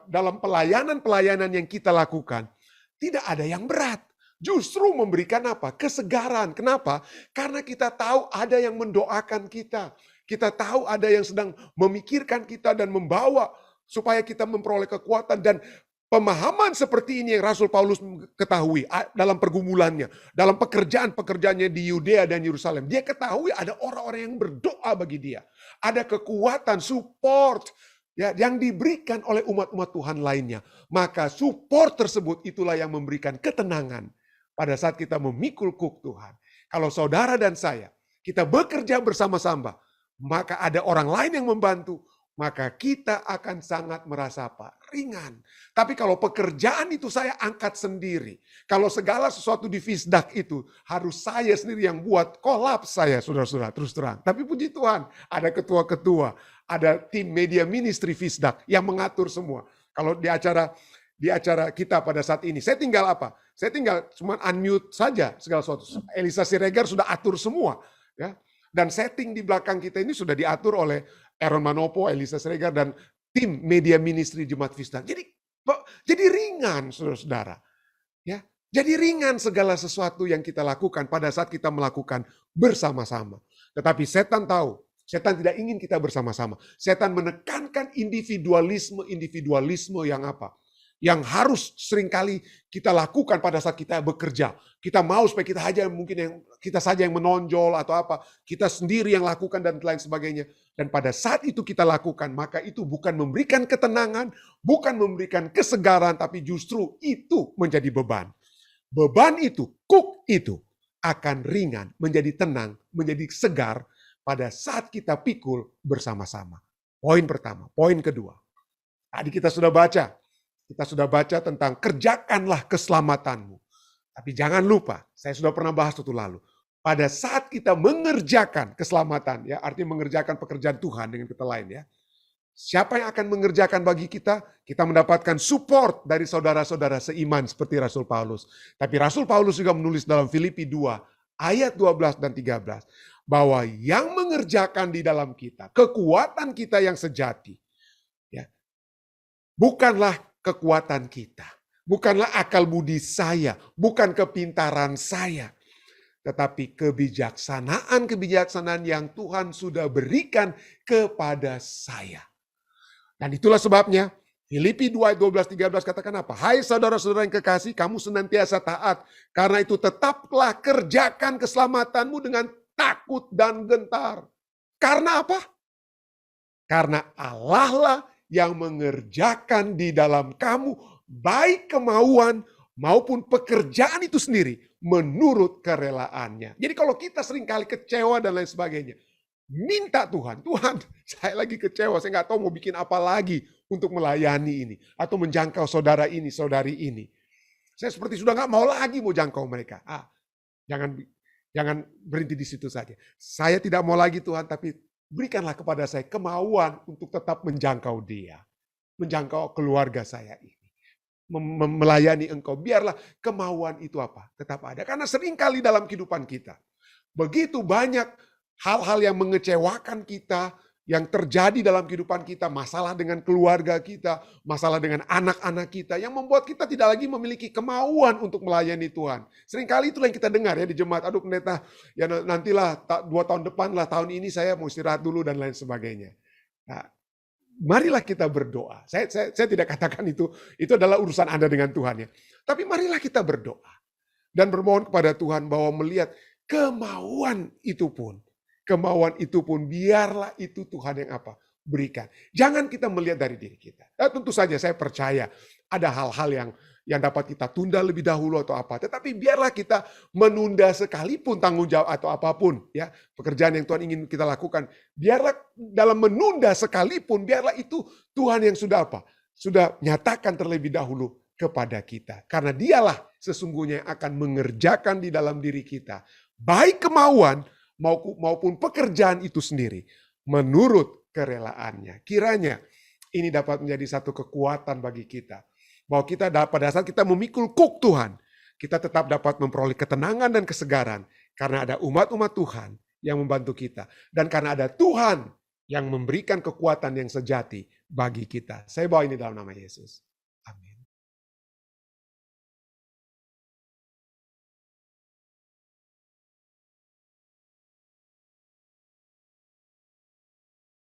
[SPEAKER 11] dalam pelayanan-pelayanan yang kita lakukan, tidak ada yang berat. Justru memberikan apa? Kesegaran. Kenapa? Karena kita tahu ada yang mendoakan kita. Kita tahu ada yang sedang memikirkan kita dan membawa supaya kita memperoleh kekuatan. Dan pemahaman seperti ini yang Rasul Paulus ketahui dalam pergumulannya, dalam pekerjaannya di Yudea dan Yerusalem. Dia ketahui ada orang-orang yang berdoa bagi dia. Ada kekuatan, support ya, yang diberikan oleh umat-umat Tuhan lainnya. Maka support tersebut itulah yang memberikan ketenangan pada saat kita memikul kuk Tuhan. Kalau saudara dan saya, kita bekerja bersama-sama, maka ada orang lain yang membantu, maka kita akan sangat merasa apa? Ringan. Tapi kalau pekerjaan itu saya angkat sendiri, kalau segala sesuatu di Fisdak itu harus saya sendiri yang buat, kolaps saya, saudara-saudara, terus terang. Tapi puji Tuhan, ada ketua-ketua, ada tim media ministry Fisdak yang mengatur semua. Kalau di acara kita pada saat ini, saya tinggal apa? Saya tinggal cuma unmute saja segala sesuatu. Elisa Siregar sudah atur semua, ya. Dan setting di belakang kita ini sudah diatur oleh Aaron Manopo, Elisa Siregar, dan tim media ministry Jemaat Fisdak. Jadi ringan, saudara-saudara. Ya, jadi ringan segala sesuatu yang kita lakukan pada saat kita melakukan bersama-sama. Tetapi setan tahu, setan tidak ingin kita bersama-sama. Setan menekankan individualisme yang apa? Yang harus seringkali kita lakukan pada saat kita bekerja. Kita mau supaya kita saja yang menonjol atau apa. Kita sendiri yang lakukan dan lain sebagainya. Dan pada saat itu kita lakukan, maka itu bukan memberikan ketenangan, bukan memberikan kesegaran, tapi justru itu menjadi beban. Beban itu, kuk itu akan ringan, menjadi tenang, menjadi segar pada saat kita pikul bersama-sama. Poin pertama. Poin kedua. Tadi kita sudah baca. Kita sudah baca tentang kerjakanlah keselamatanmu. Tapi jangan lupa, saya sudah pernah bahas waktu lalu. Pada saat kita mengerjakan keselamatan, ya artinya mengerjakan pekerjaan Tuhan dengan kata lain ya. Siapa yang akan mengerjakan bagi kita? Kita mendapatkan support dari saudara-saudara seiman seperti Rasul Paulus. Tapi Rasul Paulus juga menulis dalam Filipi 2 ayat 12 dan 13. Bahwa yang mengerjakan di dalam kita, kekuatan kita yang sejati. Ya, bukanlah kekuatan kita. Bukanlah akal budi saya, bukan kepintaran saya. Tetapi kebijaksanaan yang Tuhan sudah berikan kepada saya. Dan itulah sebabnya Filipi 2 ayat 12-13 katakan apa? Hai saudara-saudara yang kekasih, kamu senantiasa taat. Karena itu tetaplah kerjakan keselamatanmu dengan takut dan gentar. Karena apa? Karena Allah lah yang mengerjakan di dalam kamu baik kemauan maupun pekerjaan itu sendiri menurut kerelaannya. Jadi kalau kita seringkali kecewa dan lain sebagainya, minta Tuhan, Tuhan saya lagi kecewa, saya nggak tahu mau bikin apa lagi untuk melayani ini. Atau menjangkau saudara ini, saudari ini. Saya seperti sudah nggak mau lagi mau jangkau mereka. Jangan berhenti di situ saja. Saya tidak mau lagi Tuhan, tapi berikanlah kepada saya kemauan untuk tetap menjangkau dia. Menjangkau keluarga saya ini. Melayani engkau, biarlah kemauan itu apa? Tetap ada. Karena seringkali dalam kehidupan kita, begitu banyak hal-hal yang mengecewakan kita, yang terjadi dalam kehidupan kita, masalah dengan keluarga kita, masalah dengan anak-anak kita, yang membuat kita tidak lagi memiliki kemauan untuk melayani Tuhan. Seringkali itulah yang kita dengar ya di jemaat, aduh pendeta, ya nantilah 2 tahun depan lah, tahun ini saya mau istirahat dulu dan lain sebagainya. Nah, marilah kita berdoa. Saya tidak katakan itu adalah urusan Anda dengan Tuhan ya. Tapi marilah kita berdoa dan bermohon kepada Tuhan bahwa melihat kemauan itu pun biarlah itu Tuhan yang apa? Berikan. Jangan kita melihat dari diri kita. Nah, tentu saja saya percaya ada hal-hal yang dapat kita tunda lebih dahulu atau apa. Tetapi biarlah kita menunda sekalipun tanggung jawab atau apapun ya, pekerjaan yang Tuhan ingin kita lakukan. Biarlah dalam menunda sekalipun, biarlah itu Tuhan yang sudah apa? Sudah nyatakan terlebih dahulu kepada kita. Karena dialah sesungguhnya yang akan mengerjakan di dalam diri kita baik kemauan maupun pekerjaan itu sendiri menurut kerelaannya. Kiranya ini dapat menjadi satu kekuatan bagi kita. Bahwa kita pada saat kita memikul kuk Tuhan, kita tetap dapat memperoleh ketenangan dan kesegaran. Karena ada umat-umat Tuhan yang membantu kita. Dan karena ada Tuhan yang memberikan kekuatan yang sejati bagi kita. Saya bawa ini dalam nama Yesus.